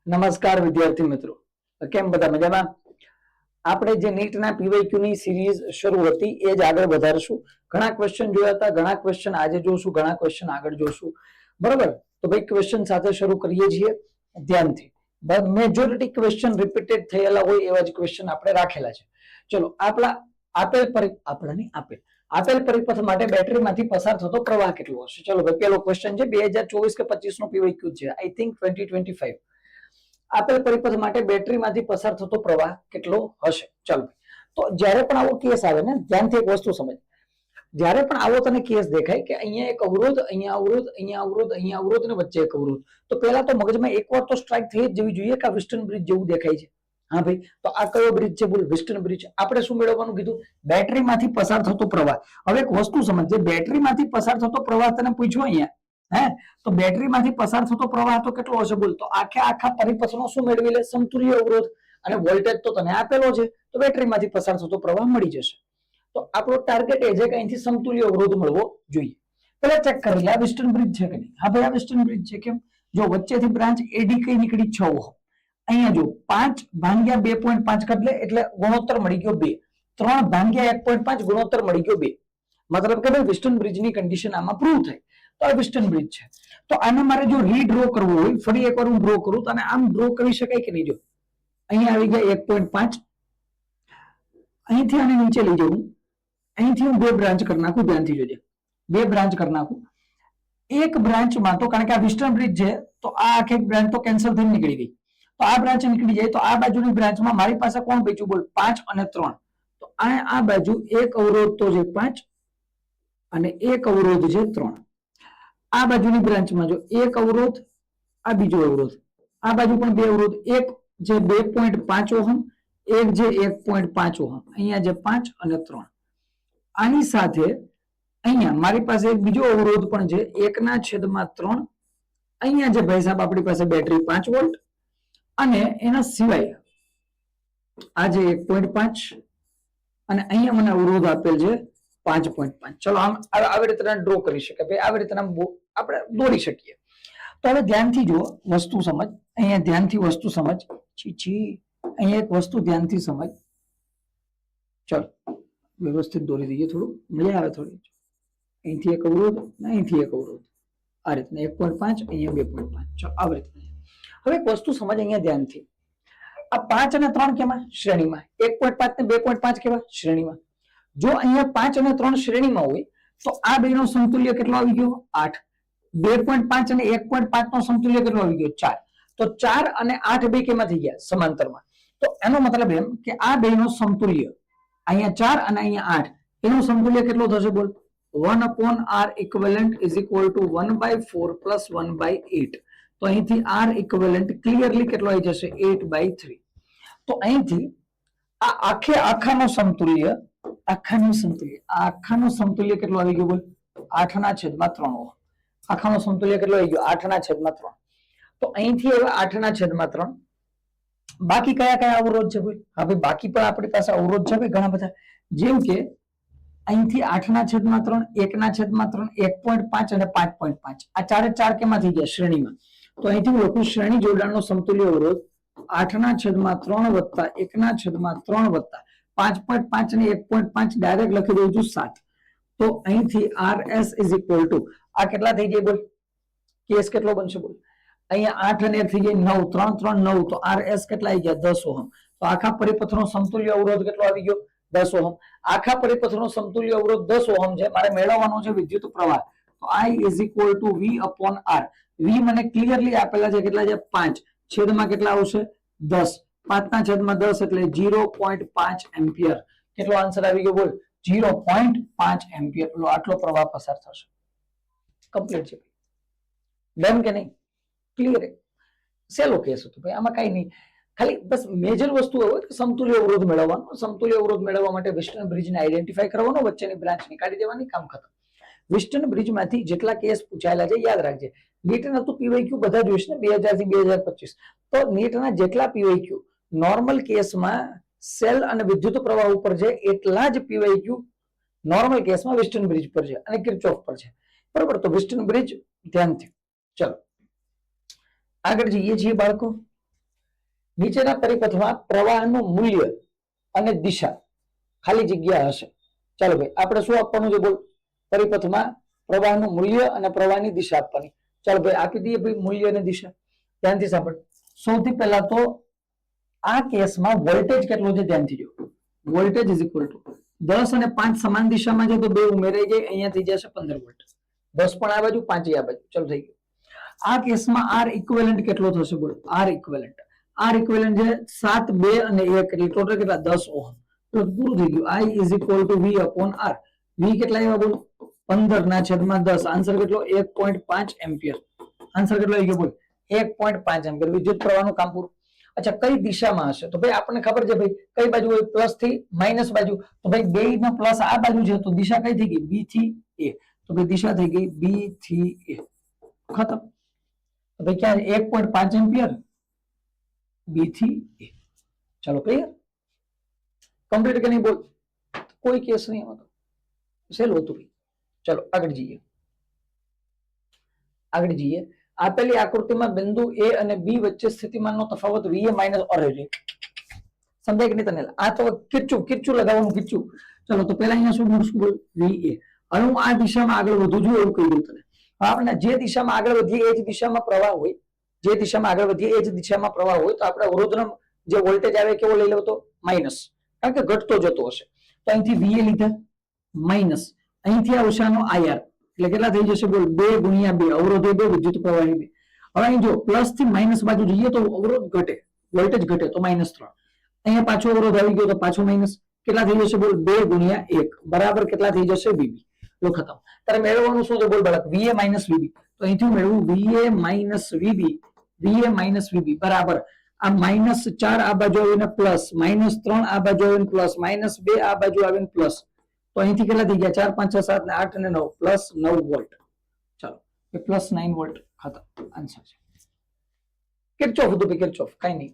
નમસ્કાર વિદ્યાર્થી મિત્રો, કેમ બધા મજામાં? આપણે જે નીટના પીવાયક્યુ ની સિરીઝ શરૂ હતી એ જ આગળ વધારશું. ઘણા ક્વેશ્ચન જોયા હતા, ઘણા ક્વેશ્ચન આજે જોશું, ઘણા ક્વેશ્ચન આગળ જોશું. બરોબર, તો ભાઈ ક્વેશ્ચન સાથે શરૂ કરીએ છીએ ધ્યાનથી. મેજોરિટી ક્વેશ્ચન રિપીટેડ થયેલા હોય એવા જ ક્વેશ્ચન આપણે રાખેલા છે. ચલો, આપેલ પરિપથ માટે બેટરીમાંથી પસાર થતો પ્રવાહ કેટલો હશે? ચલો ભાઈ, પહેલો ક્વેશ્ચન છે 2024 કે 25 નો પીવાયક્યુ છે, આઈ થિંક 2025. આપેલ પરિપથ માટે બેટરીમાંથી પસાર થતો પ્રવાહ કેટલો હશે? ચાલો, તો જ્યારે પણ આવો કેસ આવે ને, ધ્યાનથી એક વસ્તુ સમજ. જ્યારે પણ આવો તને કેસ દેખાય કે અહીંયા એક અવરોધ, અહીંયા અવરોધ, અહીંયા અવરોધ, અહીંયા અવરોધ અને વચ્ચે એક અવરોધ, તો પહેલા તો મગજમાં એકવાર તો સ્ટ્રાઇક થઈ જ જવી જોઈએ કે આ વિસ્ટર્ન બ્રિજ જેવું દેખાય છે. હા ભાઈ, તો આ કયો બ્રિજ છે? બોલ, વિસ્ટર્ન બ્રિજ. આપણે શું મેળવવાનું કીધું? બેટરીમાંથી પસાર થતો પ્રવાહ. હવે એક વસ્તુ સમજ, જે બેટરીમાંથી પસાર થતો પ્રવાહ તને પૂછ્યો અહીંયા, હે, તો બેટરીમાંથી પસાર થતો પ્રવાહ તો કેટલો હશે? બોલ, તો આખા પરિપથનો શું મેળવી લે? સમતુલ્ય અવરોધ અને વોલ્ટેજ તો તને આપેલો છે, તો બેટરીમાંથી પસાર થતો પ્રવાહ મળી જશે. તો આપણો ટાર્ગેટ એ છે કે અહીંથી સમતુલ્ય અવરોધ મળવો જોઈએ. પેલા ચેક કરી લે આ વેસ્ટર્ન બ્રિજ છે કે નહીં. હા ભાઈ, આ વેસ્ટર્ન બ્રિજ છે. કેમ? જો વચ્ચેથી બ્રાન્ચ એડી કઈ નીકળી 6 ઓહમ. અહીંયા જો 5 ભાગ્યા 2.5 કરી લે એટલે ગુણોત્તર મળી ગયો 2. 3 ભાગ્યા 1.5 ગુણોત્તર મળી ગયો 2. મતલબ કે ભાઈ વેસ્ટર્ન બ્રિજની કન્ડિશન આમાં પ્રૂવ થાય. તો આ વેસ્ટર્ન બ્રિજ છે. તો આને મારે જો રીડ્રો કરવો હોય, ફરી એકવાર હું ડ્રો કરું તો આને આમ ડ્રો કરી શકાય કે નહીં? જો અહીંયા આવી ગયા 1.5, અહીંથી આને નીચે લઈ જવું, અહીંથી હું 2 બ્રાન્ચ કરી નાખું. ધ્યાનથી જોજે, 2 બ્રાન્ચ કરી નાખું. એક બ્રાન્ચમાં તો કારણ કે આ વેસ્ટર્ન બ્રિજ છે, તો આ આખી બ્રાન્ચ તો કેન્સલ થઈને નીકળી ગઈ. તો આ બ્રાન્ચ નીકળી જાય તો આ બાજુની બ્રાન્ચમાં મારી પાસે કોણ બચ્યું? બોલ, 5 અને 3. તો આ બાજુ એક અવરોધ તો છે 5 અને એક અવરોધ છે 3. આ બાજુની બ્રાન્ચમાં જો એક અવરોધ, આ બીજો અવરોધ, આ બાજુ પણ 2 અવરોધ, એક જે 2.5 ઓહમ, એક જે 1.5 ઓહમ, અહીંયા જે 5 અને 3. આની સાથે અહીંયા મારી પાસે એક બીજો અવરોધ પણ છે 1/3. અહીંયા જે ભાઈ સાહેબ આપણી પાસે બેટરી 5 વોલ્ટ અને એના સિવાય આ જે 1.5 અને અહીંયા મને અવરોધ આપેલ છે 5.5. ચલો, આમ આવી રીતે ડ્રો કરી શકાય ભાઈ, આવી રીતે આપણે દોરી શકીએ. તો હવે ધ્યાનથી જો વસ્તુ સમજ, અહીંયા ધ્યાનથી વસ્તુ સમજ. અહીંયા એક વસ્તુ ધ્યાનથી સમજ. ચલો, વ્યવસ્થિત દોરી દઈએ, થોડું મજા આવે થોડી. અહીંથી એક અવરોધ, અહીંથી એક અવરોધ, આ રીતના 1.5, અહીંયા 2.5. ચલો, આવી રીતના. હવે એક વસ્તુ સમજ અહીંયા ધ્યાનથી. આ 5 અને 3 કેમાં? શ્રેણીમાં. 1.5 ને 2.5 કેવા? શ્રેણીમાં. જો અહીંયા 5 અને 3 શ્રેણીમાં હોય તો આ બેનો સમતુલ્ય કેટલો આવી ગયો? 8. 2.5 અને 1.5 નો સમતુલ્ય કેટલો આવી ગયો? 4. તો 4 અને 8 બે કેમાં થઈ ગયા? સમાંતરમાં. તો એનો મતલબ એમ કે આ બેનો સમતુલ્ય, અહીંયા 4 અને અહીંયા 8, એનો સમતુલ્ય કેટલો થશે? બોલ, 1/r equivalent is equal to 1/4 plus 1/8. તો અહીંથી r equivalent ક્લિયરલી કેટલો આવી જશે? 8/3. તો અહીંથી આ આખાનો સમતુલ્ય, આખાનો સમતુલ્ય કેટલો આવી ગયો? બોલ, 8/3 ઓહમ. આખાનો સમતુલ્ય કેટલો આવી ગયો? 8/3. તો અહીંથી હવે 8/3. બાકી કયા કયા અવરોધ છે? બોલ, હા ભાઈ, બાકી પણ આપણી પાસે અવરોધ છે ભાઈ ઘણા બધા. જેમ કે અહીંથી 8/3, 1/3, 1.5 અને 5.5. આ ચારે ચાર કેમાં થઈ ગયા? શ્રેણીમાં. તો અહીંથી હું લખું શ્રેણી જોડાણનો સમતુલ્ય અવરોધ 8/3 વત્તા 1/3 વત્તા 5.5 અને 1.5 ડાયરેક્ટ લખી દઉં છું 7. તો અહીંથી RS ઇઝ ઇક્વલ ટુ આ કેટલા થઈ જાય? બોલ, કેસ કેટલો બનશે? બોલ, અહીંયા 8 અને 1 થઈ જાય 9, 3 3 9. તો RS કેટલા આવી ગયા? 10 ઓહમ. તો આખા પરિપથનો સમતુલ્ય અવરોધ કેટલો આવી ગયો? 10 ઓહમ. આખા પરિપથનો સમતુલ્ય અવરોધ 10 ઓહમ છે. મારે મેળવવાનો છે વિદ્યુત પ્રવાહ. તો I is equal two V/R. V મને ક્લિયરલી આપેલા છે કેટલા છે? 5. છેદમાં કેટલા આવશે? 10. 5/10 એટલે 0.5 એમ્પિયર. કેટલો આન્સર આવી ગયો? બોલ, 0.5 એમ્પિયર. આટલો પ્રવાહ પસાર થશે. કમ્પ્લીટ છે. ડન કે નહીં? ક્લિયર? સેલો કેસ હતો ભાઈ, આમાં કઈ નહીં. ખાલી બસ મેજર વસ્તુ હોય કે સમતુલ્ય અવરોધ મેળવવાનો. સમતુલ્ય અવરોધ મેળવવા માટે વેસ્ટર્ન બ્રિજને આઈડેન્ટિફાઈ કરવાનો, વચ્ચેની બ્રાન્ચ નીકાળી દેવાની, કામ ખતમ. વેસ્ટર્ન બ્રિજમાંથી જેટલા કેસ પૂછાયેલા છે યાદ રાખજે. નીટના તો પીવાયક્યુ બધા જોઈશ ને 2000 થી 2025. તો નીટના જેટલા પીવાયક્યુ નોર્મલ કેસમાં સેલ અને વિદ્યુત પ્રવાહ ઉપર છે, એટલા જ પીવાયક્યુ નોર્મલ કેસમાં વેસ્ટર્ન બ્રિજ પર છે અને કિર્ચોફ પર છે. બરોબર, તો વેસ્ટર્ન બ્રિજ ધ્યાનથી. ચલો આગળ જઈએ છીએ બાળકો. નીચેના પરિપથમાં પ્રવાહનું મૂલ્ય અને દિશા ખાલી જગ્યા હશે. ચાલો ભાઈ આપણે શું આપવાનું છે બોલ? પરિપથમાં પ્રવાહનું મૂલ્ય અને પ્રવાહની દિશા આપવાની. ચાલો ભાઈ આપી દઈએ ભાઈ મૂલ્ય અને દિશા. ધ્યાનથી સાંભળ. સૌથી પહેલા તો આ કેસમાં વોલ્ટેજ કેટલો છે ધ્યાનથી જો. વોલ્ટેજ ઇઝ ઇક્વલ ટુ 10 અને 5 સમાન દિશામાં છે તો બે ઉમેરાઈ જાય, અહીંયા થઈ જશે 15 વોલ્ટ. 10 પણ આ બાજુ 5 આ બાજુ. ચાલો થઈ ગયું. આ કેસમાં આર ઇક્વિવેલન્ટ કેટલો થશે બોલ? આર ઇક્વિવેલન્ટ છે 7, 2 અને 1 એટલે ટોટલ કેટલા? 10 ઓહમ. તો પૂરું થઈ ગયું. I is equal two V upon R. V કેટલા આવ્યા બોલ? 15 ના છેદમાં 10. આન્સર કેટલો? 1.5 એમ્પિયર. આન્સર કેટલો આવી ગયો બોલ? 1.5 એમ્પિયર. વિદ્યુત પ્રવાહનું કામ પૂરું. અચ્છા કઈ દિશામાં હશે? તો ભાઈ આપણને ખબર છે ભાઈ કઈ બાજુ હોય? પ્લસ થી માઇનસ બાજુ. તો ભાઈ બે નો પ્લસ આ બાજુ છે તો દિશા કઈ થઈ ગઈ? બી થી એ. તો ભાઈ દિશા થઈ ગઈ બી થી એ. ખતમ. તો ભાઈ ક્યાં? 1.5 એમ્પિયર બી થી એ. ચાલો ક્લિયર? કમ્પ્લીટ કે નહીં બોલ? કોઈ કેસ નહીં એમાં તો સહેલું હતું ભાઈ. ચાલો આગળ જઈએ. આપેલી આકૃતિમાં બિંદુ એ અને બી વચ્ચે સ્થિતિમાનનો તફાવત વીએ માઇનસ અરે સમજાય કે નહીં તને? આ તો કિરચું લગાવવાનું કિરચું. ચલો તો પેલા અહીંયા શું મૂકશું બોલ? વીએ. હવે હું આ દિશામાં આગળ વધુ છું એવું કહી દઉં તને. આપણે જે દિશામાં આગળ વધીએ એ જ દિશામાં પ્રવાહ હોય. જે દિશામાં આગળ વધીએ એ જ દિશામાં પ્રવાહ હોય તો આપણે અવરોધનો જે વોલ્ટેજ આવે કેવો લઈ લેવો? તો માઇનસ. કારણ કે ઘટતો જતો હશે. તો અહીંથી વીએ લીધા માઇનસ. અહીંથી આવશે આનો આઈઆર. એટલે કેટલા થઈ જશે બોલ? 2 ગુણ્યા 2. અવરોધ 2, વિદ્યુત પ્રવાહ 2. હવે અહીં જો પ્લસ થી માઇનસ બાજુ જઈએ તો અવરોધ ઘટે, વોલ્ટેજ ઘટે તો -3. અહીંયા પાછો અવરોધ આવી ગયો તો પાછો માઇનસ. કેટલા થઈ જશે બોલ? 2 ગુણ્યા 1 બરાબર કેટલા થઈ જશે? વીબી. લો ખતમ. તારે મેળવવાનું શું છે બોલ બાળક? વીએ માઇનસ વીબી. તો અહીંથી મેળવું વીએ માઇનસ વીબી બરાબર આ -4 આ બાજુ આવીને પ્લસ, -3 આ બાજુ આવીને પ્લસ, -2 આ બાજુ આવીને પ્લસ. તો અહીંથી કેટલા થઈ ગયા? 4, 5, 6, 7 ને 8 અને 9 પ્લસ 9 વોલ્ટ. ચાલો એ પ્લસ 9 વોલ્ટ. ખતમ. આન્સર છે. કિરચોફ હતું ભાઈ, કિરચોફ કઈ નહીં.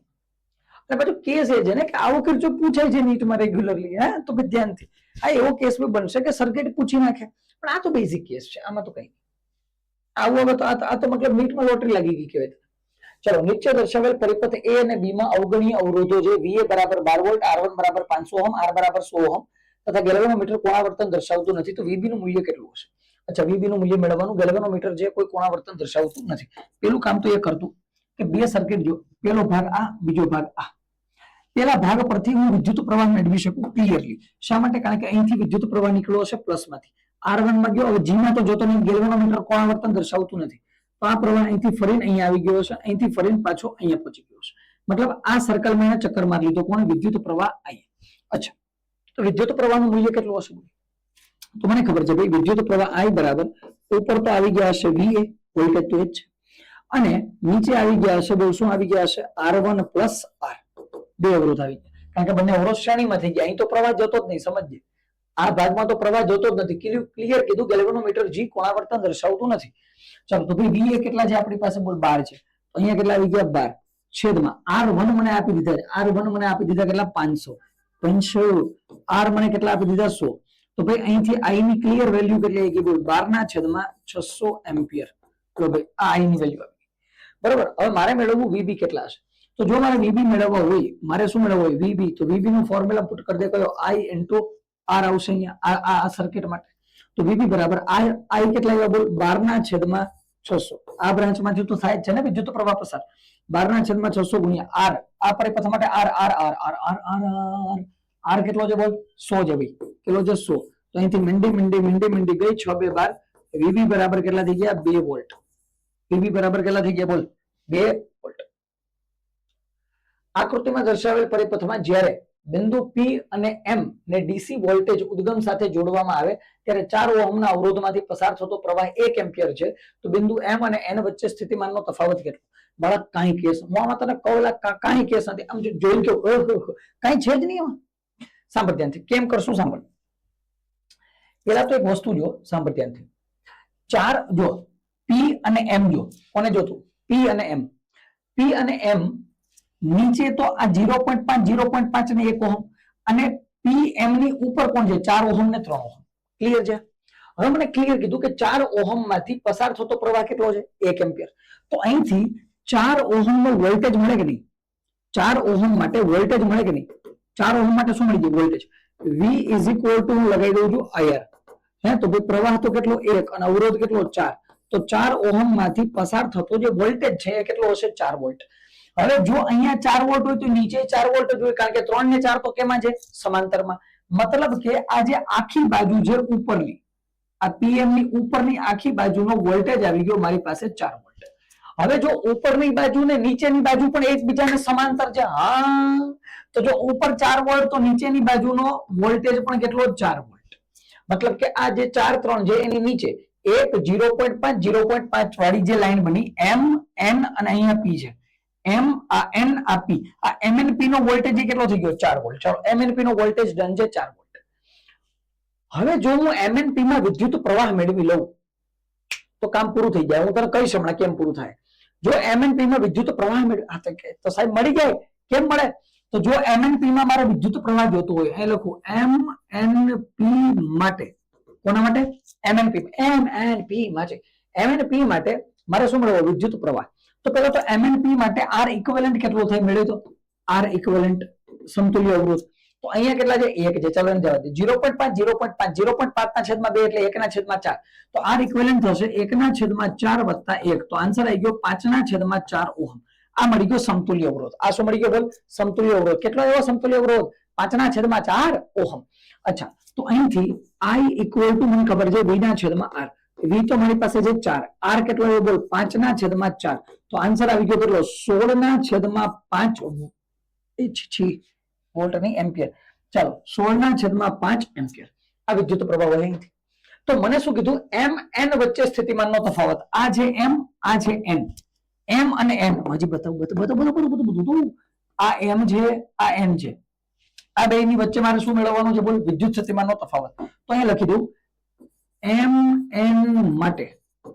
અને પાછું કેસ એ છે ને કે આવો કિરચોફ પૂછાય છે નીટમાં રેગ્યુલરલી. હે તો ભાઈ ધ્યાનથી આ એવો કેસ બી બનશે કે સર્કિટ પૂછી નાખે. પણ આ તો બેઝિક કેસ છે, આમાં તો કઈ નહીં. આવું હવે તો આ તો મતલબ નીટમાં લોટરી લાગી ગઈ કહેવાય. ચલો નીચે દર્શાવેલ પરિપથ એ અને બી માં અવગણીય અવરોધો છે. વીએ બરાબર 12 વોલ્ટ, R1 બરાબર 500 ઓહમ, R બરાબર 100 ઓહમ તથા ગેલ્વેનોમીટર કોણાવર્તન દર્શાવતું નથી તો વીબી નું મૂલ્ય કેટલું હશે? અચ્છા વીબી નું મૂલ્ય મેળવવાનું. ગેલ્વેનોમીટર જે કોઈ કોણાવર્તન દર્શાવતું નથી. પેલું કામ તો એ કરતું કે બે સર્કિટ જો, પેલો ભાગ આ, બીજો ભાગ આ. પેલા ભાગ પરથી હું વિદ્યુત પ્રવાહ મેળવી શકું ક્લિયરલી. શા માટે? કારણ કે અહીંથી વિદ્યુત પ્રવાહ નીકળ્યો હશે પ્લસ માંથી. R1 માં ગયો. હવે જી માં તો જોતો નહીં, ગેલ્વેનોમીટર કોણાવર્તન દર્શાવતું નથી. તો આ પ્રવાહ અહીંથી ફરીને અહીંયા આવી ગયો છે, અહીંથી ફરીને પાછો અહીંયા પહોંચી ગયો છે. મતલબ આ સર્કલમાં એને ચક્કર મારી લીધો. કોણ? વિદ્યુત પ્રવાહ અહીંયા. અચ્છા તો વિદ્યુત પ્રવાહનું મૂલ્ય કેટલું હશે? તો મને ખબર છે ભાઈ વિદ્યુત પ્રવાહ I બરાબર ઉપર તો આવી ગયા હશે વીએ, વોલ્ટેજ તો એ જ છે, અને નીચે આવી ગયા હશે બોલ શું આવી ગયા હશે? R1 plus R. બે અવરોધ આવી ગયા કારણ કે બંને અવરોધ શ્રેણીમાં થઈ ગયા. અહીં તો પ્રવાહ જતો જ નહીં, સમજજે. આ ભાગમાં તો પ્રવાહ જતો જ નથી. ક્લિયર કીધું. ગેલ્વેનોમીટર જી કોણાવર્તન દર્શાવતું નથી. ચાલો તો ભાઈ વીએ કેટલા છે આપણી પાસે બોલ? 12 છે. તો અહીંયા કેટલા આવી ગયા? 12 છેદમાં R1 મને આપી દીધા છે. R1 મને આપી દીધા કેટલા? 500. R મને કેટલા આપી દીધા? 100. તો ભાઈ અહીંથી I ની ક્લિયર વેલ્યુ કેટલી આવી ગઈ બોલ? 12 ના છેદમાં 600 એમ્પિયર. તો ભાઈ આ I ની વેલ્યુ આવી ગઈ. બરાબર. હવે મારે મેળવવું વીબી કેટલા હશે? તો જો મારે વીબી મેળવવા હોય, મારે શું મેળવવું હોય? વીબી. તો વીબી નું ફોર્મ્યુલા પુટ કરી દે. કયો? I ઇન્ટુ R આવશે અહીંયા આ સર્કિટ માટે. તો વીબી બરાબર I કેટલા આવ્યા બોલ? 12 ના છેદમાં 600. આ બ્રાન્ચ માંથી તો થાય જ છે ને વિદ્યુત પ્રવાહ પસાર. 12 ના છેદમાં 600 ગુણ્યા R. આ પરિપથ માટે R કેટલો છે બોલ? 100 છે ભાઈ. કેટલો છે? 100. તો અહીંથી મીંડી ગઈ 6 2 12. વીબી બરાબર કેટલા થઈ ગયા? 2 વોલ્ટ. વીબી બરાબર કેટલા થઈ ગયા બોલ? 2 વોલ્ટ. આકૃતિમાં દર્શાવેલ પરિપથમાં જ્યારે બિંદુ P અને M ને ડીસી વોલ્ટેજ ઉદ્ગમ સાથે જોડવામાં આવે ત્યારે 4 ઓહમના અવરોધમાંથી પસાર થતો પ્રવાહ 1 એમ્પિયર છે. તો બિંદુ M અને N વચ્ચે સ્થિતિમાનનો તફાવત કેટલો? બાળક કાંઈ કેસ હું આમાં તને કહું કાંઈ કેસ નથી. આમ જોઈને કે કાંઈ છે જ નહીં આમાં. સાંભળ ધ્યાનથી. કેમ કરશું સાંભળ. પેલા તો એક વસ્તુ જો, સાંભળ ધ્યાનથી. 4 જો P અને M જો, કોને જોતું? P અને M. P અને M નીચે તો આ 0.5 ને 1 ઓહમ અને PM ની ઉપર કોણ છે? 4 ઓહમ ને 3 ઓહમ. ક્લિયર છે? હવે મને ક્લિયર કીધું કે 4 ઓહમ માંથી પસાર થતો પ્રવાહ કેટલો છે? 1 એમ્પિયર. તો અહીંથી 4 ઓહમ નો વોલ્ટેજ મળે કે નહીં? 4 ઓહમ માટે વોલ્ટેજ મળે કે નહીં? 4 ઓહમ માટે શું મળી ગયું? Voltage. V is equal two હું લગાવી દઉં છું IR. હે તો ભાઈ પ્રવાહ તો કેટલો 1 અને અવરોધ કેટલો 4. તો 4 ઓહમ માંથી પસાર થતો જે વોલ્ટેજ છે એ કેટલો હશે? 4 વોલ્ટ. હવે જો અહીંયા 4 વોલ્ટ હોય તો નીચે 4 વોલ્ટ જોઈએ, કારણ કે 3 ને 4 તો કેમાં છે? સમાંતરમાં. મતલબ કે આ જે આખી બાજુ છે ઉપરની, આ PM ની ઉપરની આખી બાજુનો વોલ્ટેજ આવી ગયો મારી પાસે 4 વોલ્ટ. હવે જો ઉપરની બાજુ ને નીચેની બાજુ પણ એકબીજાને સમાંતર છે, હા, તો જો ઉપર 4 વોલ્ટ તો નીચેની બાજુનો વોલ્ટેજ પણ કેટલો? 4 વોલ્ટ. મતલબ કે આ જે 4 3 છે એની નીચે એક 0.5 0.5 વાળી જે લાઈન બની M N અને અહીંયા P છે, M આ N આ P, આ MNP નો વોલ્ટેજ કેટલો થઈ ગયો? 4 વોલ્ટ. ચાલો MNP નો વોલ્ટેજ ડન છે 4 વોલ્ટ. હવે જો હું MNP માં વિદ્યુત પ્રવાહ મેળવી લઉં તો કામ પૂરું થઈ જાય. હું તને કહીશ હમણાં કેમ પૂરું થાય. જો MNP માં વિદ્યુત પ્રવાહ તો સાહેબ મળી જાય. કેમ મળે? તો જો MNP માં મારે વિદ્યુત પ્રવાહ જોતો હોય, એ લખું MNP માટે. કોના માટે? MNP માટે. MNP માટે મારે શું મળે? વિદ્યુત પ્રવાહ. તો પેલા તો MNP માટે R ઇક્વિવેલન્ટ કેટલો થાય મેળવ્યો તો? R ઇક્વિવેલન્ટ સમતુલ્ય અવરોધ તો અહીંયા કેટલા છે? 1 છે. ચાલો જવા દે. 0.5 0.5 0.5 ના છેદમાં 2 એટલે 1 ના છેદમાં 4. તો R ઇક્વિવેલન્ટ થશે 1 ના છેદમાં 4 વત્તા 1. તો આન્સર આવી ગયો 5 ના છેદમાં 4 ઓહમ. આ મળી ગયો સમતુલ્ય અવરોધ. આ શું મળી ગયો બોલ? સમતુલ્ય અવરોધ. કેટલો એવો સમતુલ્ય અવરોધ? 5 ના છેદમાં 4 ઓહમ. અચ્છા, તો અહીંથી I ઇક્વલ ટુ મને ખબર છે V ના છેદમાં R. V તો મારી પાસે છે 4. R કેટલો આવ્યો બોલ? 5 ના છેદમાં 4. તો આન્સર આવી ગયો કેટલો? 16 ના છેદમાં 5 વોલ્ટ નહીં, એમ્પિયર. ચાલો 16 ના છેદમાં 5 એમ્પિયર આ વિદ્યુત પ્રવાહ વહે અહીંથી. તો મને શું કીધું? M N વચ્ચે સ્થિતિમાનનો તફાવત. આ છે M, આ છે N. M અને N હજી બતાવું. આ M છે, આ N છે. આ બે ની વચ્ચે મારે શું મેળવવાનું છે બોલ? વિદ્યુત સ્થિતિમાનનો તફાવત. તો અહીંયા લખી દઉં MN માટે.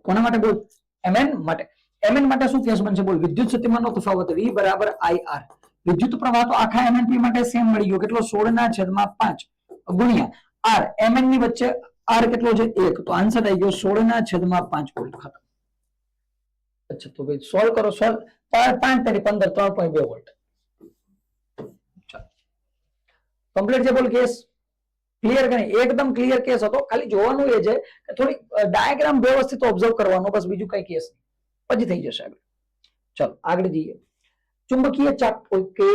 કોના માટે બોલ? MN માટે. MN માટે શું કેસ બનશે બોલ? વિદ્યુત સ્થિતિમાનનો તફાવત V બરાબર IR. વિદ્યુત પ્રવાહ તો આખા MNP માટે સેમ મળી ગયો. કેટલો? 16 ના છેદમાં 5 ગુણ્યા R. MN ની વચ્ચે R કેટલો છે? 1. તો આન્સર આવી ગયો 16 ના છેદમાં 5 વોલ્ટ. ખતમ. અચ્છા, તો ભાઈ સોલ્વ કરો. સોલ્વ 5 તારી 15 3.2 વોલ્ટ. કમ્પ્લીટ છે બોલ કેસ? ક્લિયર કે નહીં? એકદમ ક્લિયર કેસ હતો. ખાલી જોવાનું એ છે કે થોડી ડાયાગ્રામ વ્યવસ્થિત ઓબ્ઝર્વ કરવાનો, બસ બીજું કઈ કેસ નહીં. પછી થઈ જશે આગળ. ચાલો આગળ જઈએ. ચુંબકીય ચાક. ઓકે,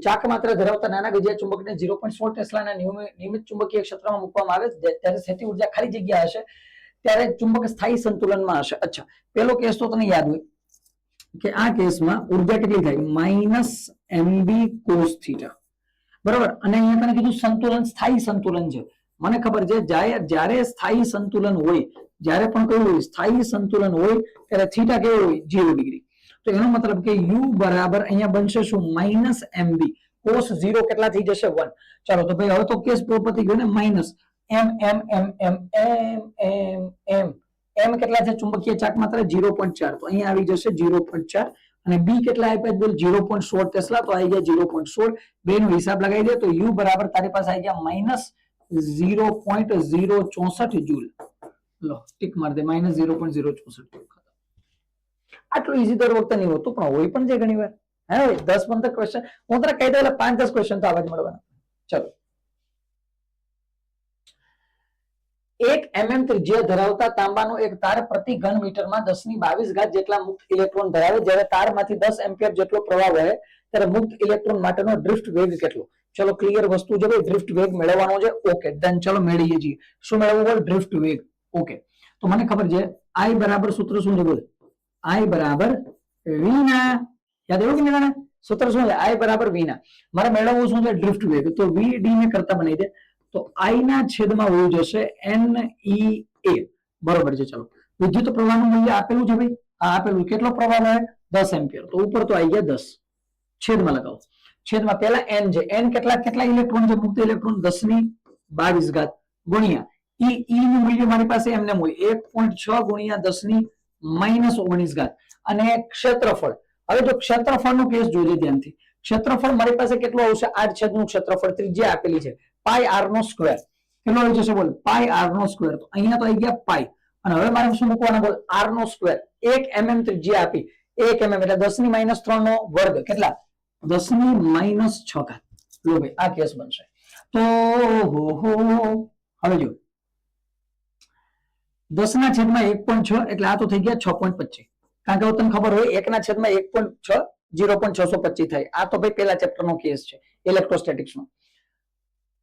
ચાક માત્ર ધરાવતા નાના ગજિયા ચુંબકને 0.16 ટેસ્લાના નિયમિત ચુંબકીય ક્ષેત્રમાં મૂકવામાં આવે છે. ત્યારે સ્થિતિ ઉર્જા ખાલી જગ્યા હશે ત્યારે ચુંબક સ્થાયી સંતુલનમાં હશે. અચ્છા, પેલો કેસ તો તને યાદ હોય કે આ કેસમાં ઉર્જા કેટલી થાય? -mb cos theta. બરાબર. અને અહીંયા તને કીધું સંતુલન સ્થાયી સંતુલન છે. મને ખબર છે જ્યારે સ્થાયી સંતુલન હોય, જ્યારે પણ કયું હોય? સ્થાયી સંતુલન હોય ત્યારે થીટા કેવો હોય? 0 ડિગ્રી. તો એનો મતલબ કે u બરાબર અહીંયા બનશે શું? -mb cos 0 કેટલા થઈ જશે? 1. ચાલો તો ભાઈ હવે તો કેસ પતી ગયો ને. Minus m m m m m m m કેટલા છે? ચુંબકીય ચાક માત્ર 0.4. તો અહીંયા આવી જશે 0.4 અને b કેટલા આપ્યા બોલ? 0.16 ટેસ્લા. તો આવી ગયા 0.16. બે નો હિસાબ લગાવી દે તો u બરાબર તારી પાસે આવી ગયા -0.064 જૂલ. લો ટીક માર દે. -0.064. આટલું ઈઝી દર વખતે નહીં હોતું, પણ હોય પણ છે ઘણી વાર. હે 10-15 ક્વેશ્ચન હું તને કહી દઉં, 5-10 ક્વેશ્ચન તો આવા જ મળવાના. ચલો, 1 mm ત્રિજ્યા ધરાવતા તાંબાનો એક તાર પ્રતિ ઘન મીટરમાં 1022 જેટલા મુક્ત ઇલેક્ટ્રોન ધરાવે. જ્યારે તારમાંથી 10 એમ્પિયર જેટલો પ્રવાહ વહે ત્યારે મુક્ત ઇલેક્ટ્રોન માટેનો ડ્રિફ્ટ વેગ કેટલો? ચલો ક્લિયર વસ્તુ છે ભાઈ. ડ્રિફ્ટ વેગ મેળવવાનો છે. Okay done. ચલો મેળવીએ છીએ. શું મેળવવું બોલ? ડ્રિફ્ટ વેગ. ઓકે, તો મને ખબર છે I બરાબર સૂત્ર શું છે બોલ? I બરાબર v ના. યાદ આવ્યું કે નહીં? સૂત્ર શું છે? I બરાબર v ના. મારે મેળવવું શું છે? ડ્રિફ્ટ વેગ. તો v d ને કરતા બનાવી દે તો I ના છેદમાં હોવું જશે NEA. બરોબર છે. ચલો, વિદ્યુત પ્રવાહનું મૂલ્ય આપેલું છે ભાઈ. આ આપેલું. કેટલો પ્રવાહ વહે? 10 એમ્પિયર. તો ઉપર તો આવી ગયા 10. છેદમાં લગાવો. છેદમાં પહેલા n છે. n કેટલા ઇલેક્ટ્રોન છે? મુક્ત ઇલેક્ટ્રોન 1022 ગુણ્યા e નું મૂલ્ય મારી પાસે એમને હોય 1.6 ગુણ્યા 10⁻19 અને ક્ષેત્રફળ. હવે જો ક્ષેત્રફળનો કેસ જોજે ધ્યાનથી. ક્ષેત્રફળ મારી પાસે કેટલું આવશે? 8 છેદનું ક્ષેત્રફળ. ત્રિજ્યા આપેલી છે પાઈ r નો સ્ક્વેર. કેટલો આવી જશે બોલ? પાઈ r નો સ્ક્વેર. તો અહીંયા તો આવી ગયા પાઈ. અને હવે મારે શું મૂકવાના બોલ? r નો સ્ક્વેર. 1 mm ત્રિજ્યા આપી. 1 mm એટલે 10⁻³ નો વર્ગ. કેટલા? 10⁻⁶ લો ભાઈ આ કેસ બનશે. તો હવે જો 10/1.6 એટલે આ તો થઈ ગયા 6.25, કારણ કે તને ખબર હોય 1/1.6 0.625 થાય. આ તો ભાઈ પેલા ચેપ્ટર નો કેસ છે ઇલેક્ટ્રોસ્ટેટિક્સ નો.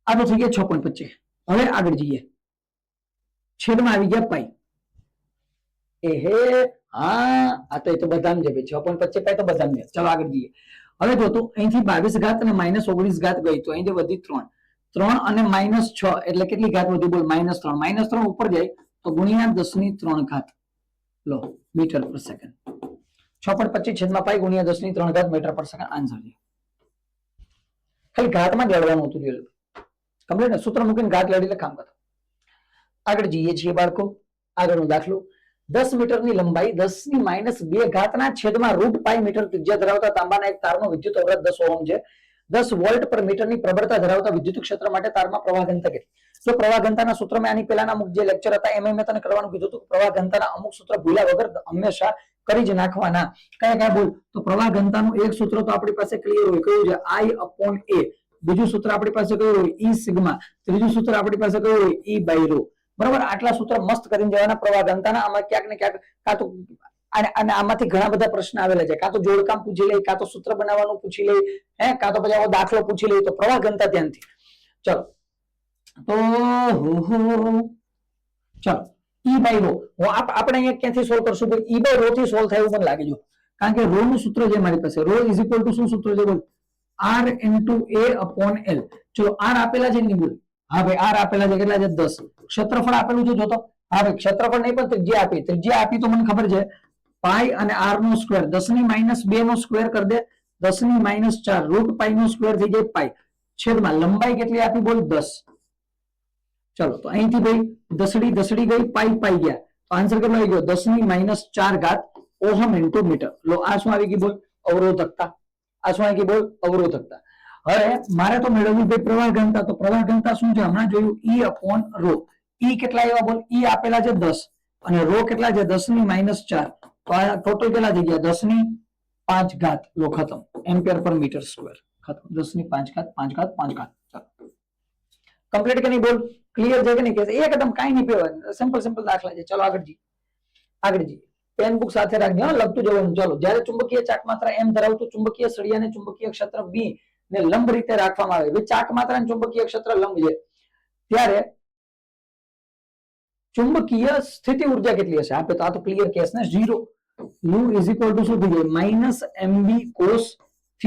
આ તો થઈ ગયા 6.25. હવે આગળ જઈએ, છેદમાં આવી ગયા પાઈ. હા આ તો બધાને છે ભાઈ 6.25 પાઈ તો બધાને છે. ચલો આગળ જઈએ. હવે જો તું અહીંથી 22 ઘાત અને -19 ઘાત ગઈ તો અહીંથી વધી 3 અને -6 એટલે કેટલી ઘાત વધી બોલ? -3. -3 ઉપર જાય તો ગુણ્યા 10⁻³ ઘાત લો મીટર પર સેકન્ડ. 6.25 છેદમાં પાઈ ગુણ્યા 10⁻³ ઘાત મીટર પર સેકન્ડ આન્સર છે. ખાલી ઘાતમાં જ લડવાનું હતું. કમ્પ્લીટ ને? સૂત્ર મૂકીને ઘાત લડી એટલે કામ કરો. આગળ જઈએ છીએ બાળકો. આગળનો દાખલો, 10 મીટરની લંબાઈ 10⁻² ઘાતના છેદમાં √π મીટર ત્રિજ્યા ધરાવતા તાંબાના એક તારનો વિદ્યુત અવરોધ 10 ઓહમ છે. 10 વોલ્ટ પર મીટરની પ્રબળતા ધરાવતા વિદ્યુત ક્ષેત્ર માટે તારમાં પ્રવાહ ઘનતા કેટલી? તો પ્રવાહ ઘનતાના સૂત્ર મેં આની પહેલાના અમુક જે લેક્ચર હતા એમાં મેં તને કરવાનું કીધું હતું. પ્રવાહ ઘનતાના અમુક સૂત્ર ભૂલ્યા વગર હંમેશા કરી જ નાખવાના. કયા બોલ? તો પ્રવાહ ઘનતાનું એક સૂત્ર તો આપણી પાસે ક્લિયર હોય, કયું છે? I/A. બીજું સૂત્ર આપણી પાસે કયું હોય? E sigma. ત્રીજું સૂત્ર આપણી પાસે કયું હોય? E by ρ. બરાબર? આટલા સૂત્ર મસ્ત કરીને જવાના પ્રવાહ ઘનતાના. આમાં ક્યાંક ને ક્યાંક કાં તો અને આમાંથી ઘણા બધા પ્રશ્ન આવેલા છે. કાં તો જોડકામ પૂછી લે, કાં તો સૂત્ર બનાવવાનું પૂછી લે, કાં તો પછી આવો દાખલો પૂછી લે. તો પ્રવાહ ઘનતા ધ્યાનથી. ચલો તો ચલો E બાય ρ આપણે અહીંયા ક્યાંથી સોલ્વ કરશું? E બાય ρ થી સોલ્વ થાય એવું મને લાગે છે. કારણ કે ρ નું સૂત્ર છે મારી પાસે. ρ ઇઝ ઇક્વલ ટુ શું સૂત્ર છે બોલ? R × A/L. ચલો R આપેલા છે ને બોલ? હા ભાઈ R આપેલા છે. કેટલા છે? 10. ક્ષેત્રફળ આપેલું છે જોતો. હા ભાઈ ક્ષેત્રફળ નહીં પણ ત્રિજ્યા આપી. ત્રિજ્યા આપી તો મને ખબર છે પાઈ અને r નો સ્ક્વેર. 10⁻² નો સ્ક્વેર કરી દે 10⁻⁴. √π નો સ્ક્વેર થઈ જાય પાઈ. છેદમાં લંબાઈ કેટલી આપી બોલ? 10. ચલો તો અહીંથી ભાઈ દસડી ગઈ, પાઈ ગયા. તો આન્સર કેટલો આવી ગયો? 10⁻⁴ ઘાત ઓહમ ઇન્ટુ મીટર. લો આ શું આવી ગઈ બોલ? અવરોધકતા. આ શું આવી ગઈ બોલ? અવરોધકતા. હવે મારે તો મેળવવી ભાઈ પ્રવાહ ઘનતા. તો પ્રવાહ ઘનતા શું છે? હમણાં જોયું E/ρ. E કેટલા આવ્યા બોલ? E આપેલા છે 10 અને ρ કેટલા છે? 10⁻⁴. તો આ ટોટલ કેટલા થઈ ગયા? 10⁵ ઘાત. લો ખતમ. એમ્પિયર પર મીટર સ્ક્વેર. ખતમ. 10⁵ ઘાત 5 ઘાત. કમ્પ્લીટ કે નહીં બોલ? ક્લિયર છે કે નહીં? કે એકદમ કાઈ નહીં પીવાનું. સિમ્પલ દાખલા છે. ચલો આગળ જઈએ. પેન બુક સાથે રાખજો, લખતું જવાનું. ચાલો, જ્યારે ચુંબકીય ચાકમાત્રા M ધરાવતું ચુંબકીય સળિયાને ચુંબકીય ક્ષેત્ર B ને લંબ રીતે રાખવામાં આવે. ચાકમાત્રા અને ચુંબકીય ક્ષેત્ર લંબ છે ત્યારે ચુંબકીય સ્થિતિ ઉર્જા કેટલી હશે? આપે તો આ તો ક્લિયર કેસ ને 0. U ઇઝ ઇક્વલ ટુ શું થઈ જાય? -mb cos θ.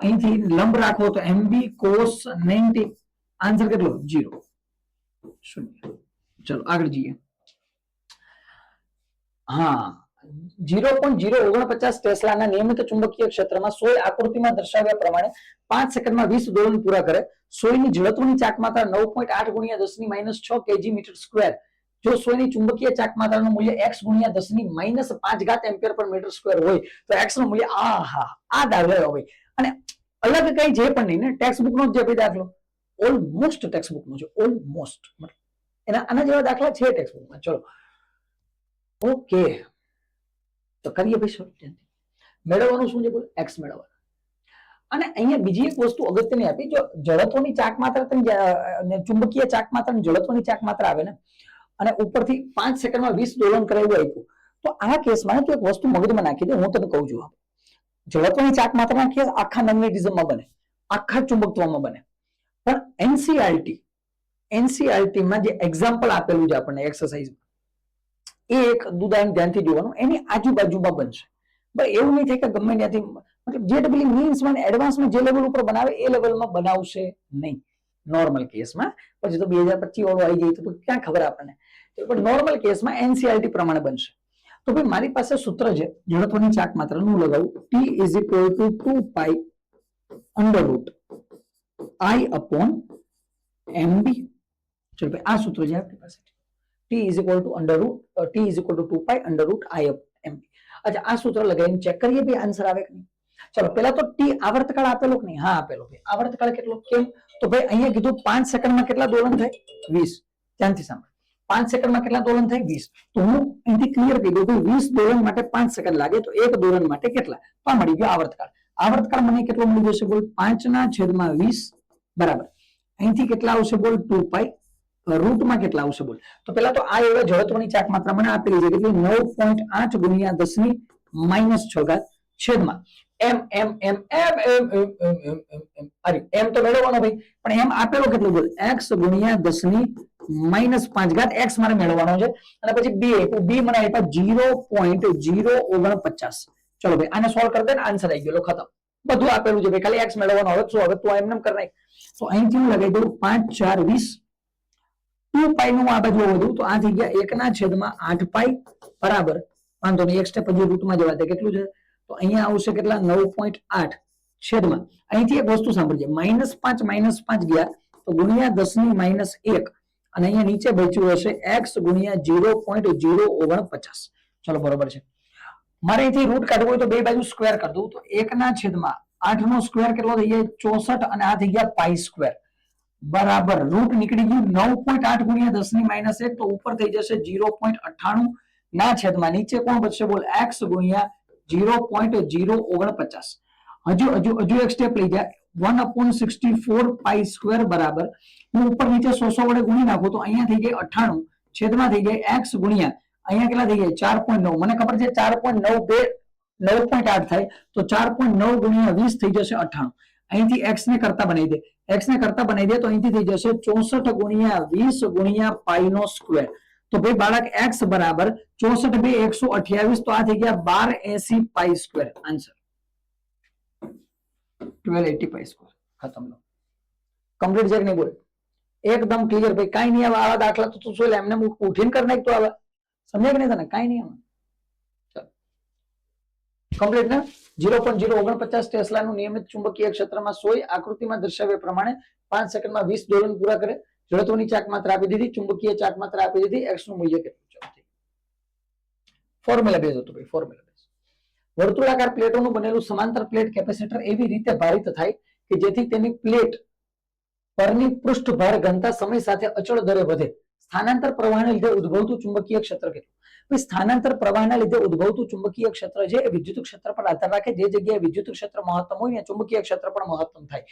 અહીંથી લંબ રાખો તો mb cos 90. આન્સર કેટલો? 0. ચલો આગળ જઈએ. હા 0.049 ટેસ્લાના નિયમિત ચુંબકીય ક્ષેત્રમાં સોય આકૃતિમાં દર્શાવ્યા પ્રમાણે 5 સેકન્ડમાં 20 દોલન પૂરા કરે. સોયની જડત્વની ચાકમાત્રા 9.8 × 10⁻⁶ kg મીટર સ્ક્વેર. જો સોયની ચુંબકીય ચાકમાત્રાનું મૂલ્ય x × 10⁻⁵ ઘાત એમ્પિયર પર મીટર સ્ક્વેર હોય તો x નું મૂલ્ય આ દાખલો હોય. અને અલગ કઈ જે પણ નહીં ને, ટેક્સ્ટ બુક નો જે દાખલો ઓલમોસ્ટ ટેક્સ્ટ બુક નો છે. ઓલમોસ્ટ એના આના જેવા દાખલા છે ટેક્સ્ટ બુકમાં. ચલો ઓકે તો કરીએ ભાઈ શોર્ટ. મેળવવાનું શું છે બોલ? x મેળવવાનું. અને અહીંયા બીજી એક વસ્તુ અગત્યની આપી. જો જડત્વની ચાકમાત્રા ચુંબકીય ચાકમાત્રા જડત્વની ચાકમાત્રા આવે ને અને ઉપરથી 5 સેકન્ડમાં 20 દોલન કરાવ્યું આપ્યું તો આ કેસમાં તો એક વસ્તુ મગજમાં નાખી દે. હું તને કહું છું, જડત્વની ચાકમાત્રાના કેસ આખા મેગ્નેટિઝમમાં બને, આખા ચુંબકત્વમાં બને. પણ NCERT માં જે એક્ઝામ્પલ આપેલું છે આપણને એક્સરસાઇઝમાં, એ એક ઉદાહરણ ધ્યાનથી જોવાનું. એની આજુબાજુમાં બનશે. બસ એવું નહીં થાય કે ગમે ત્યાંથી મતલબ જે ડબલી મીન્સમાં એડવાન્સમાં જે લેવલ ઉપર બનાવે એ લેવલમાં બનાવશે નહીં નોર્મલ કેસમાં. પછી તો 2025 વાળો આવી જાય તો ક્યાં ખબર આપણને. પણ નોર્મલ કેસમાં NCERT પ્રમાણે બનશે. તો ભાઈ મારી પાસે સૂત્ર છે જડત્વની ચાકમાત્રાનું લગાવું. T = 2π √I/mb. ચલો ભાઈ આ સૂત્ર છે આપણી પાસે. T = 2π √I/mb. અચ્છા આ સૂત્ર લગાવીને ચેક કરીએ ભાઈ આન્સર આવે કે નહીં. ચલો પહેલા તો T આવર્તકાળ આપેલો કે નહીં? હા આપેલો. ભાઈ આવર્તકાળ કેટલો? કેમ? તો ભાઈ અહીંયા કીધું 5 સેકન્ડમાં કેટલા દોલન થાય? 20. ધ્યાનથી સાંભળ. 5 સેકન્ડમાં કેટલા દોલન થાય? 20. તો હું અહીંથી ક્લિયર કહી દઉં કે 20 દોલન માટે 5 સેકન્ડ લાગે તો એક દોલન માટે કેટલા? તો આ મળી ગયો આવર્તકાળ. આવર્તકાળ મને કેટલો મળી જશે બોલ 5/20 બરાબર અહીંથી કેટલા આવશે બોલ 2π રૂટમાં કેટલા આવશે બોલ તો પેલા તો આ એવા જડત્વની ચાક માત્રા મને આપેલી છે કેટલી 9.8 ગુણ્યા 10 ની -6 ઘાત છેદમાં એમ એમ એમ એમ એમ એમ એમ એમ એમ એમ અરે એમ તો મેળવવાનો ભાઈ પણ એમ આપેલો કેટલો બોલ x ગુણ્યા 10 ની -5 ઘાત x મારે મેળવવાનો છે અને પછી b આપ્યું b મને આપ્યા 0.049 ચલો ભાઈ આને સોલ્વ કરી દે ને આન્સર આવી ગયો ખતમ બધું આપેલું છે ભાઈ ખાલી x મેળવવાનો હવે શું હવે તું એમને કરી નાખ તો અહીંથી હું લગાવી દઉં 5 4 20 2π નું આ બાજુ વધુ તો આ થઈ ગયા 1/8π બરાબર વાંધો નહીં એક સ્ટેપ હજી રૂટમાં જવા દે કેટલું છે તો અહીંયા આવશે કેટલા 9.8 છેદમાં અહીંથી એક વસ્તુ સાંભળજે -5 ગયા તો ગુણ્યા 10 ની -1 અને અહીંયા નીચે બચ્યું હશે x ગુણ્યા 0.049 ચલો બરોબર છે મારે અહીંથી રૂટ કાઢવું હોય તો બે બાજુ સ્ક્વેર કરી દઉં તો 1/8 નો સ્ક્વેર કેટલો થઈ જાય 64 અને આ થઈ ગયા પાઈ સ્ક્વેર બરાબર રૂટ નીકળી ગયું 9.8 ગુણ્યા 10 ની -1 તો ઉપર થઈ જશે 0.98 ના છેદમાં નીચે કોણ બચશે બોલ x ગુણ્યા 0.049 હજુ એક સ્ટેપ લઈ જાય 1/64 પાઈ સ્ક્વેર બરાબર હું ઉપર નીચે 100 વડે ગુણી નાખું તો અહીંયા થઈ જાય 98 છેદમાં થઈ જાય x ગુણ્યા અહીંયા કેટલા થઈ જાય 4.9 મને ખબર છે 4.9 બે 9.8 થાય તો 4.9 ગુણ્યા 20 થઈ જશે 98 અહીંથી x ને કરતા બનાવી દે x ને કરતા બનાવી દે તો અહીંથી થઈ જશે 64 ગુણ્યા 20 ગુણ્યા પાઈ નો સ્ક્વેર તો ભાઈ બાળક x બરાબર 64 બે 128 તો આ થઈ ગયા 1280 pi square answer 1280 pi square ખતમ લો કમ્પ્લીટ છે કે નહીં બોલ એકદમ ક્લિયર ભાઈ કાઈ નહીં આવે આવા દાખલા તો તું શું લે એમને ઉઠીને કરી નાખ તો આવે સમજે કે નહીં તને કાઈ નહીં આવે કમ્પ્લીટ ને 0.049 ટેસ્લાનું નિયમિત ચુંબકીય ક્ષેત્રમાં સોય આકૃતિમાં દર્શાવ્યા પ્રમાણે 5 સેકન્ડમાં 20 દોલન પૂરા કરે જડત્વની ચાક માત્રા આપી દીધી ચુંબકીય ચાક માત્રા આપી દીધી x નું મૂલ્ય કેટલું છે ફોર્મ્યુલા બેઝ હતું ભાઈ ફોર્મ્યુલા બેઝ વર્તુળાકાર પ્લેટોનું બનેલું સમાંતર પ્લેટ કેપેસિટર એવી રીતે ભારિત થાય કે જેથી તેની પ્લેટ પરની પૃષ્ઠભાર ઘનતા સમય સાથે અચળ દરે વધે સ્થાનાંતર પ્રવાહને લીધે ઉદ્ભવતું ચુંબકીય ક્ષેત્ર કેટલું સ્થાનાંતર પ્રવાહના લીધે ઉદ્ભવતું ચુંબકીય ક્ષેત્ર છે એ વિદ્યુત ક્ષેત્ર પર આધાર રાખે જે જગ્યાએ વિદ્યુત ક્ષેત્ર મહત્તમ હોય ને ચુંબકીય ક્ષેત્ર પણ મહત્તમ થાય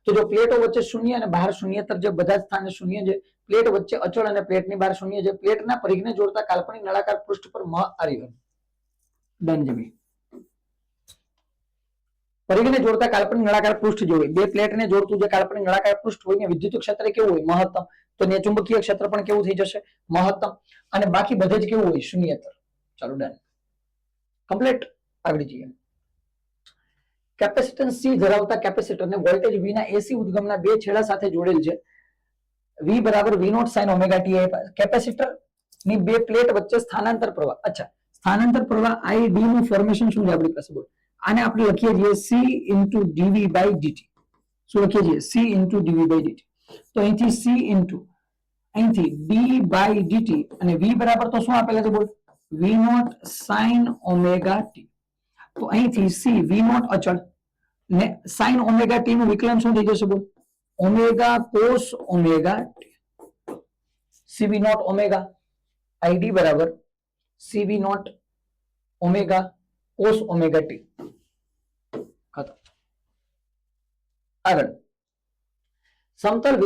તો જો પ્લેટો વચ્ચે શૂન્ય અને બહાર શૂન્યતર જે બધા જ સ્થાને શૂન્ય છે પ્લેટ વચ્ચે અચળ અને પ્લેટની બહાર શૂન્ય છે પ્લેટના પરિઘને જોડતા કાલ્પનિક નળાકાર પૃષ્ઠ પર ડન જમી પરિઘને જોડતા કાલ્પનિક નળાકાર પૃષ્ઠ જે હોય બે પ્લેટને જોડતું જે કાલ્પનિક નળાકાર પૃષ્ઠ હોય ને વિદ્યુત ક્ષેત્ર કેવું હોય મહત્તમ તો ત્યાં ચુંબકીય ક્ષેત્ર પણ કેવું થઈ જશે મહત્તમ અને બાકી બધે જ કેવું હોય શૂન્યતર ચાલો ડન કમ્પ્લીટ આગળ જઈએ કેપેસિટન્સ C ધરાવતા કેપેસિટરને વોલ્ટેજ V ના AC ઉદ્ગમના બે છેડા સાથે જોડેલ છે V બરાબર V0 sin omega t capacitor ની બે પ્લેટ વચ્ચે સ્થાનાંતર પ્રવાહ અચ્છા સ્થાનાંતર પ્રવાહ ID નું ફોર્મેશન શું છે આપણી પાસે બોલ આને આપણે લખીએ છીએ C into dV by dt શું લખીએ છીએ C into dV by dt તો અહીંથી C into અહીંથી d by dt અને V બરાબર તો શું આપેલા છે બોલ V0 sin omega t તો અહીંથી C V0 અચળ ને sin omega t નું વિકલન શું થઈ જશે બોલ omega cos omega t C V0 omega ID બરાબર C V0 omega cos omega t ખતમ આગળ સમતલ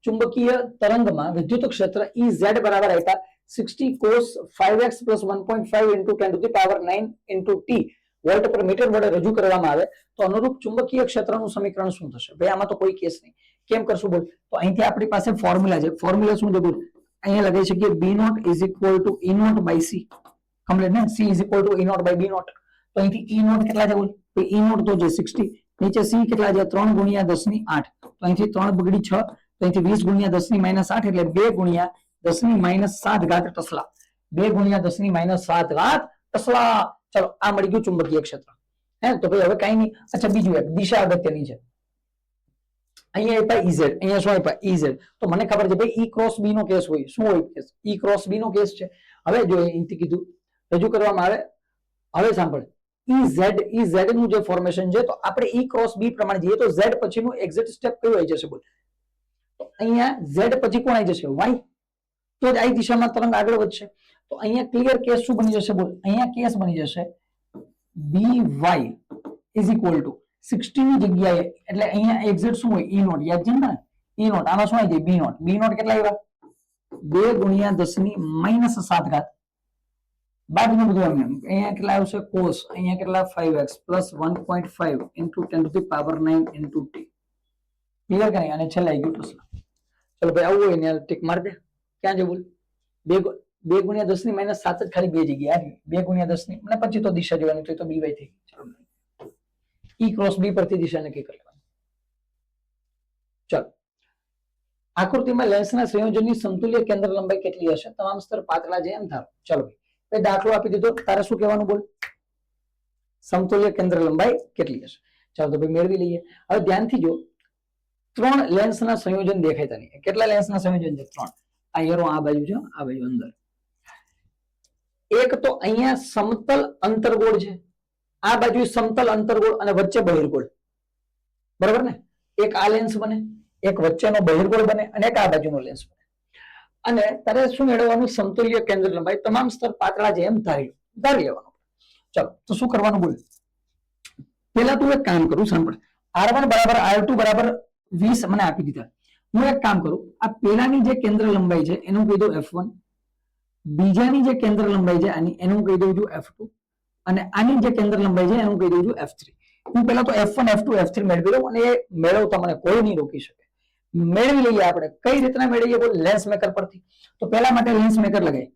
ચુંબકીય તરંગમાં વિદ્યુત ક્ષેત્ર Ez બરાબર આપ્યા 60 cos 5x plus 1.5 into 10 to the power 9 into t volt પર મીટર વડે રજૂ કરવામાં આવે તો અનુરૂપ ચુંબકીય ક્ષેત્રનું સમીકરણ શું થશે ભાઈ આમાં તો કોઈ કેસ નહીં કેમ કરશું બોલ તો અહીંથી આપણી પાસે ફોર્મ્યુલા છે ફોર્મ્યુલા શું છે બોલ અહીંયા લગાવી શકીએ b0 is equal to e0 by c complete ને c is equal to e0 by b0 તો અહીંથી e0 કેટલા છે બોલ તો e0 તો છે 60 નીચે c કેટલા છે 3 ગુણ્યા 10 ની 8 તો અહીંથી 3 બગડી 6 તો અહીંથી 20 ગુણ્યા 10 ની -8 એટલે 2 ગુણ્યા 10 ની -7 ઘાત ટેસ્લા 2 ગુણ્યા 10 ની -7 ઘાત ટેસ્લા ચલો આ મળી ગયું ચુંબકીય ક્ષેત્ર હે તો ભાઈ હવે કાઈ નહીં અચ્છા બીજું એક દિશા અગત્યની છે અહીંયા આપ્યા Ez અહીંયા શું આપ્યા Ez તો મને ખબર છે ભાઈ E ક્રોસ B નો કેસ હોય શું હોય કેસ E ક્રોસ B નો કેસ છે હવે જો અહીંથી કીધું રજૂ કરવામાં આવે હવે સાંભળ Ez નું જે ફોર્મેશન છે તો આપણે E ક્રોસ B પ્રમાણે જઈએ તો Z પછીનું એક્ઝેક્ટ સ્ટેપ કયું આવી જશે બોલ તો અહીંયા Z પછી કોણ આવી જશે Y તો જ આ દિશામાં તરંગ આગળ વધશે તો અહીંયા ક્લિયર કેસ શું બની જશે બોલ અહીંયા કેસ બની જશે by is equal to 60 ની જગ્યાએ એટલે અહીંયા એક્ઝેક્ટ શું હોય? E નોટ યાદ છે ને? E નોટ આમાં શું આવી જાય? B not. B નોટ કેટલા આવ્યા? 2 ગુણ્યા 10 ની -7 ઘાત. બાદનું બધું એમ અહીંયા કેટલા આવશે? cos અહીંયા કેટલા? 5x plus 1.5 into 10 to the power 9 into t. Clear કે નહીં? અને છેલ્લે આવી ગયું પ્રશ્ન. ચલો ભાઈ આવું હોય ને ટીક માર દે. ક્યાં જવું? 2 ગુણ્યા 10 ની -7 જ ખાલી બે જગ્યાએ આવી. 2 ગુણ્યા 10 ની અને પછી તો દિશા જોવાની તો by થઈ ગઈ. ચલો E ક્રોસ B પરથી દિશા નક્કી કરી લેવાની. ચલો આકૃતિમાં લેન્સના સંયોજનની સમતુલ્ય કેન્દ્ર લંબાઈ કેટલી હશે? તમામ સ્તર પાતળા છે એમ ધારો. ચલો ભાઈ દાખલો આપી દીધો. તારે શું કહેવાનું બોલ? સમતુલ્ય કેન્દ્ર લંબાઈ કેટલી હશે? ચાલો તો ભાઈ મેળવી લઈએ. હવે ધ્યાનથી જો 3 લેન્સના સંયોજન દેખાય તને. કેટલા લેન્સના સંયોજન છે? 3. આ એરો આ બાજુ છે, આ બાજુ અંદર. એક તો અહીંયા સમતલ અંતર્ગોળ છે, આ બાજુ સમતલ અંતર્ગોળ અને વચ્ચે બહિર્ગોળ. બરાબર ને? એક આ લેન્સ બને, એક વચ્ચેનો બહિર્ગોળ બને અને એક આ બાજુનો લેન્સ બને. અને તારે શું મેળવવાનું? સમતુલ્ય કેન્દ્ર લંબાઈ તમામ સ્તર પાતળા છે એમ ધારી લેવાનું. ચલો તો શું કરવાનું બોલ? પેલા તું એક કામ કરું, સાંભળ. R1 બરાબર R2 બરાબર 20 મને આપી દીધા. હું એક કામ કરું, આ પેલાની જે કેન્દ્ર લંબાઈ છે એનું કહી દઉં F1, બીજાની જે કેન્દ્ર લંબાઈ છે આની એનું કહી દઉં છું F2 અને આની જે કેન્દ્ર લંબાઈ છે એનું કહી દઉં છું F3. હું પેલા તો F1 F2 F3 મેળવી લઉં અને એ મેળવતા મને કોઈ નહીં રોકી શકે. મેળવી લઈએ આપણે. કઈ રીતના મેળવીએ બોલ? લેન્સ મેકર પરથી. તો પેલા માટે લેન્સ મેકર લગાય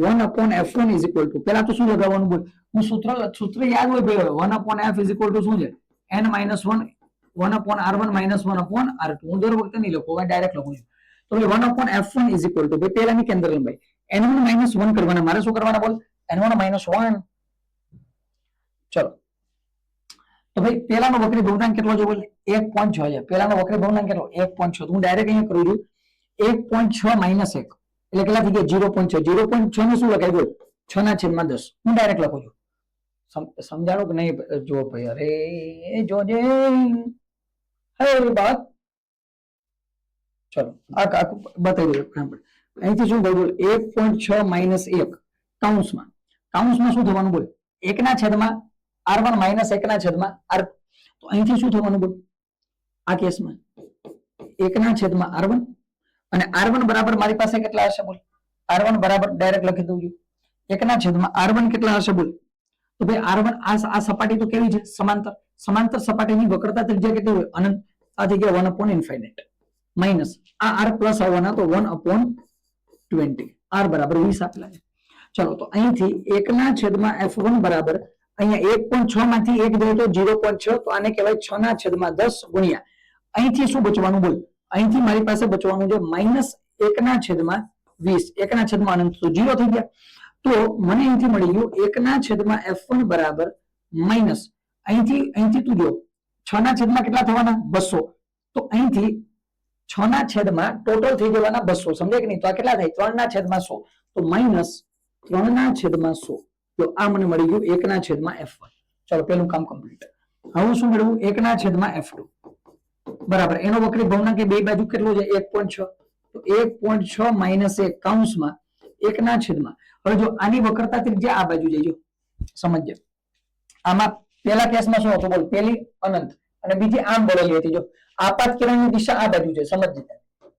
1/f1 ઇઝ ઇક્વલ ટુ, પેલા તો શું લગાવવાનું બોલ? હું સૂત્ર યાદ હોય ભાઈ. 1/f ઇઝ ઇક્વલ ટુ શું છે? n-1 1/r1 1/r2. હું દર વખતે નહીં લખું, હવે ડાયરેક્ટ લખું છું. તો 1/f1 ઇઝ ઇક્વલ ટુ ભાઈ પેલાની કેન્દ્ર લંબાઈ n1 - 1 કરવાના. મારે શું કરવાના બોલ? n1 - 1. ચલો તો ભાઈ પેલાનો વક્રી ભગ્નાંક કેટલો છે બોલ? 1.6 છે. પેલાનો વક્રી ભગ્નાંક કેટલો? 1.6. હું ડાયરેક્ટ અહીંયા કરું છું 1.6 - 1 એટલે કેટલા થઈ ગયા? 0.6. 0.6 ને શું લખાય બોલ? 6/10. હું ડાયરેક્ટ લખું છું. સમજાણું કે નહીં? જો ભાઈ અરે જોજે હે બાત. ચલો આ બતાવી દઉં. અહીંથી શું બોલ? 1.6 - 1 કૌંસમાં શું થવાનું બોલ? 1/r1 - 1/r2. તો અહીંથી શું થવાનું બોલ? આ કેસમાં 1/r1 અને r1 બરાબર મારી પાસે કેટલા હશે બોલ? r1 બરાબર ડાયરેક્ટ લખી દઉં છું 1/r1 કેટલા હશે બોલ? તો ભાઈ r1 આ સપાટી તો કેવી છે? સમાંતર સપાટીની વક્રતા ત્રિજ્યા કેટલી હોય? અનંત. આ થઈ ગયા 1/∞ માઇનસ આ r પ્લસ આવવાના તો 1/20. r બરાબર 20 આપેલા છે. ચલો તો અહીંથી 1/f1 બરાબર અહીંયા 1.6 માંથી 1 જાય તો 0.6, તો આને કહેવાય 6/10 ગુણ્યા અહીંથી શું બચવાનું બોલ? અહીંથી મારી પાસે બચવાનું છે -1/20. 1/અનંત તો 0 થઈ ગયા. તો મને અહીંથી મળી ગયું 1/f1 બરાબર માઇનસ અહીંથી તું જો 6/, કેટલા થવાના? 200. તો અહીંથી 6/, ટોટલ થઈ જવાના 200. સમજાય કે નહીં? તો આ કેટલા થાય? 3/100. તો માઇનસ 3/100. તો આ મને મળી ગયું 1/f1. ચલો પેલું કામ કમ્પ્લીટ. હવે શું મેળવું? 1/f2 બરાબર એનો વક્રી ભગ્નાંક બે બાજુ કેટલો છે? 1.6. તો 1.6 - 1 કૌંસમાં 1/. હવે જો આની વક્રતા ત્રિજ્યા આ બાજુ જઈજો. સમજજો આમાં પેલા કેસમાં શું હતું બોલ? પેલી અનંત અને બીજી આમ બળેલી હતી. જો આપાત કિરણની દિશા આ બાજુ છે. સમજજો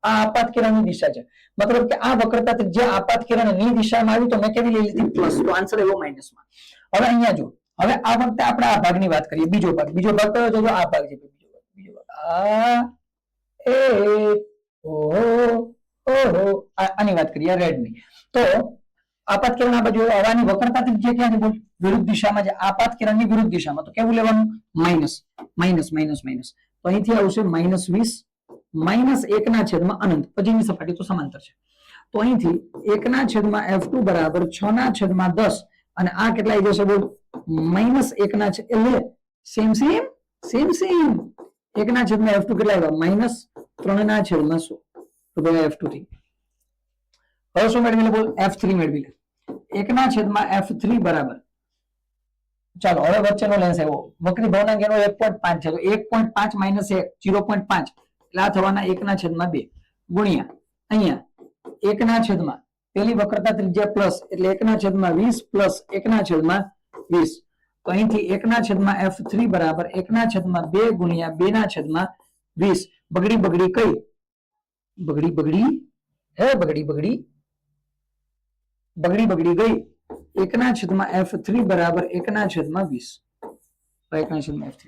આ આપાત કિરણની દિશા છે. મતલબ કે આ વક્રતા ત્રિજ્યા આપાત કિરણની દિશામાં આવી તો મેં કેવી લઈ લીધી? પ્લસ. તો આન્સર એવો માઇનસમાં. હવે અહીંયા જો હવે આ વખતે આપણે આ ભાગની વાત કરીએ. બીજો ભાગ કયો છે? આ ભાગ છે. બીજો ભાગ આની વાત કરીએ રેડ ની. તો આપાત કિરણ આ બાજુ હવાની વક્રતા ત્રિજ્યા ક્યાં છે બોલ? વિરુદ્ધ દિશામાં છે. આપાત કિરણની વિરુદ્ધ દિશામાં તો કેવું લેવાનું? માઇનસ. તો અહીંથી આવશે -20 -1/અનંત. પછીની સપાટી તો સમાંતર છે. તો અહીંથી 1/f2 બરાબર 6/10 અને આ કેટલા આવી જશે બોલ? -1 એટલે સેમ 1/f2 કેટલા આવ્યા? -3/100. તો ભાઈ f2 થી હવે શું મેળવી લે બોલ? f3 મેળવી લે. 1/f3 બરાબર ચાલો હવે વચ્ચેનો લેન્સ આવ્યો. વક્રી ભગ્નાંક એનો 1.5 છે. તો 1.5 - 1 0.5 એટલે આ થવાના 1/2 ગુણ્યા અહીંયા 1/, પેલી વક્રતા ત્રિજ્યા પ્લસ એટલે 1/20 પ્લસ 1/20. તો અહીંથી 1/f3 બરાબર 1/2 ગુણ્યા 2/20. બગડી બગડી કઈ બગડી બગડી હે બગડી બગડી બગડી બગડી ગઈ 1/f3 બરાબર 1/20. 1/f3.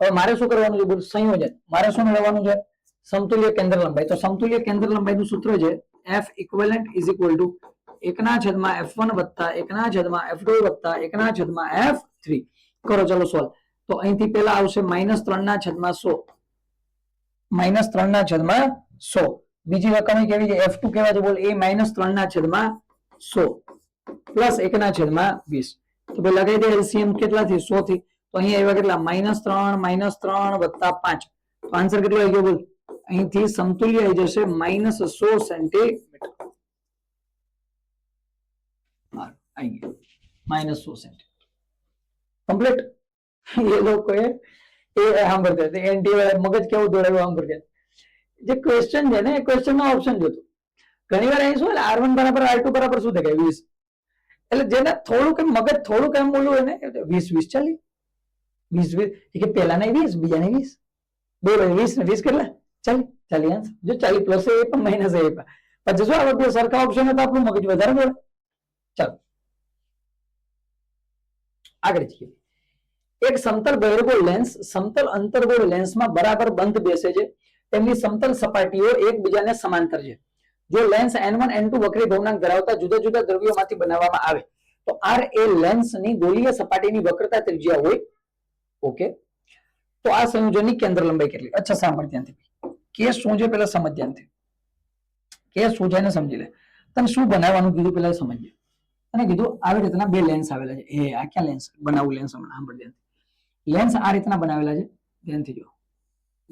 હવે મારે શું કરવાનું છે? બોલ સંયોજન. મારે શું લેવાનું છે? સમતુલ્ય કેન્દ્ર લંબાઈ. તો સમતુલ્ય કેન્દ્ર લંબાઈનું સૂત્ર છે F equivalent is equal to 1/f1 વત્તા 1/f2 વત્તા 1/f3. કરો ચલો સોલ્વ. તો અહીંથી પેલા આવશે -3/100. -3/100. બીજી રકમ કેવી છે? F2 કેવા છે? બોલ એ -3/100 પ્લસ 1/20. તો ભાઈ લગાવી દે એલસીએમ કેટલાથી? 100 થી. તો અહીંયા આવ્યા કેટલા? -3 વત્તા 5. તો આન્સર કેટલો આવી ગયો? બોલ અહીંથી સમતુલ્ય આવી જશે -100 સેન્ટીમીટર. આવી ગયો -100 સેન્ટીમીટર કમ્પ્લીટ. એ લોકોએ એ સાંભળતા એનટી વાળા મગજ કેવું દોડાવ્યું સાંભળતા. જે ક્વેશ્ચન છે ને એ ક્વેશ્ચન નો ઓપ્શન જોતો. ઘણી વાર અહીં શું R1 બરાબર R2 બરાબર શું થાય? 20. એટલે જેને થોડુંક એમ મગજ થોડુંક એમ બોલવું હોય ને 20 ચાલી 20 કે પેલા ને 20 બીજા ને 20 બે 20 ને 20 કેટલા? ચાલી આન્સર. જો 40 પ્લસ એ પણ માઇનસ એ પણ પછી શું આવે? સરખા ઓપ્શન હતા આપણું મગજ વધારે બોલે. ચાલો આગળ જઈએ. એક સમતલ બહિર્ગોળ લેન્સ સમતલ અંતર્ગોળ લેન્સમાં બરાબર બંધ બેસે છે. તેમની સમતલ સપાટીઓ એકબીજાને સમાંતર છે. જો લેન્સ n1 n2 વક્રી ભવનાંક ધરાવતા જુદા જુદા દ્રવ્યોમાંથી બનાવવામાં આવે તો r એ લેન્સની ગોળીય સપાટીની વક્રતા ત્રિજ્યા હોય. ઓકે, તો આ સંયોજનની કેન્દ્ર લંબાઈ કેટલી? અચ્છા સાંભળ ધ્યાનથી. કેસ શું છે પેલા સમજ ધ્યાનથી. કેસ શું છે એને સમજી લે. તને શું બનાવવાનું કીધું પેલા સમજીએ. અને કીધું આવી રીતના બે લેન્સ આવેલા છે. એ આ ક્યાં લેન્સ બનાવવું? લેન્સ હમણાં સાંભળ ધ્યાનથી. લેન્સ આ રીતના બનાવેલા છે. ધ્યાનથી જો. એ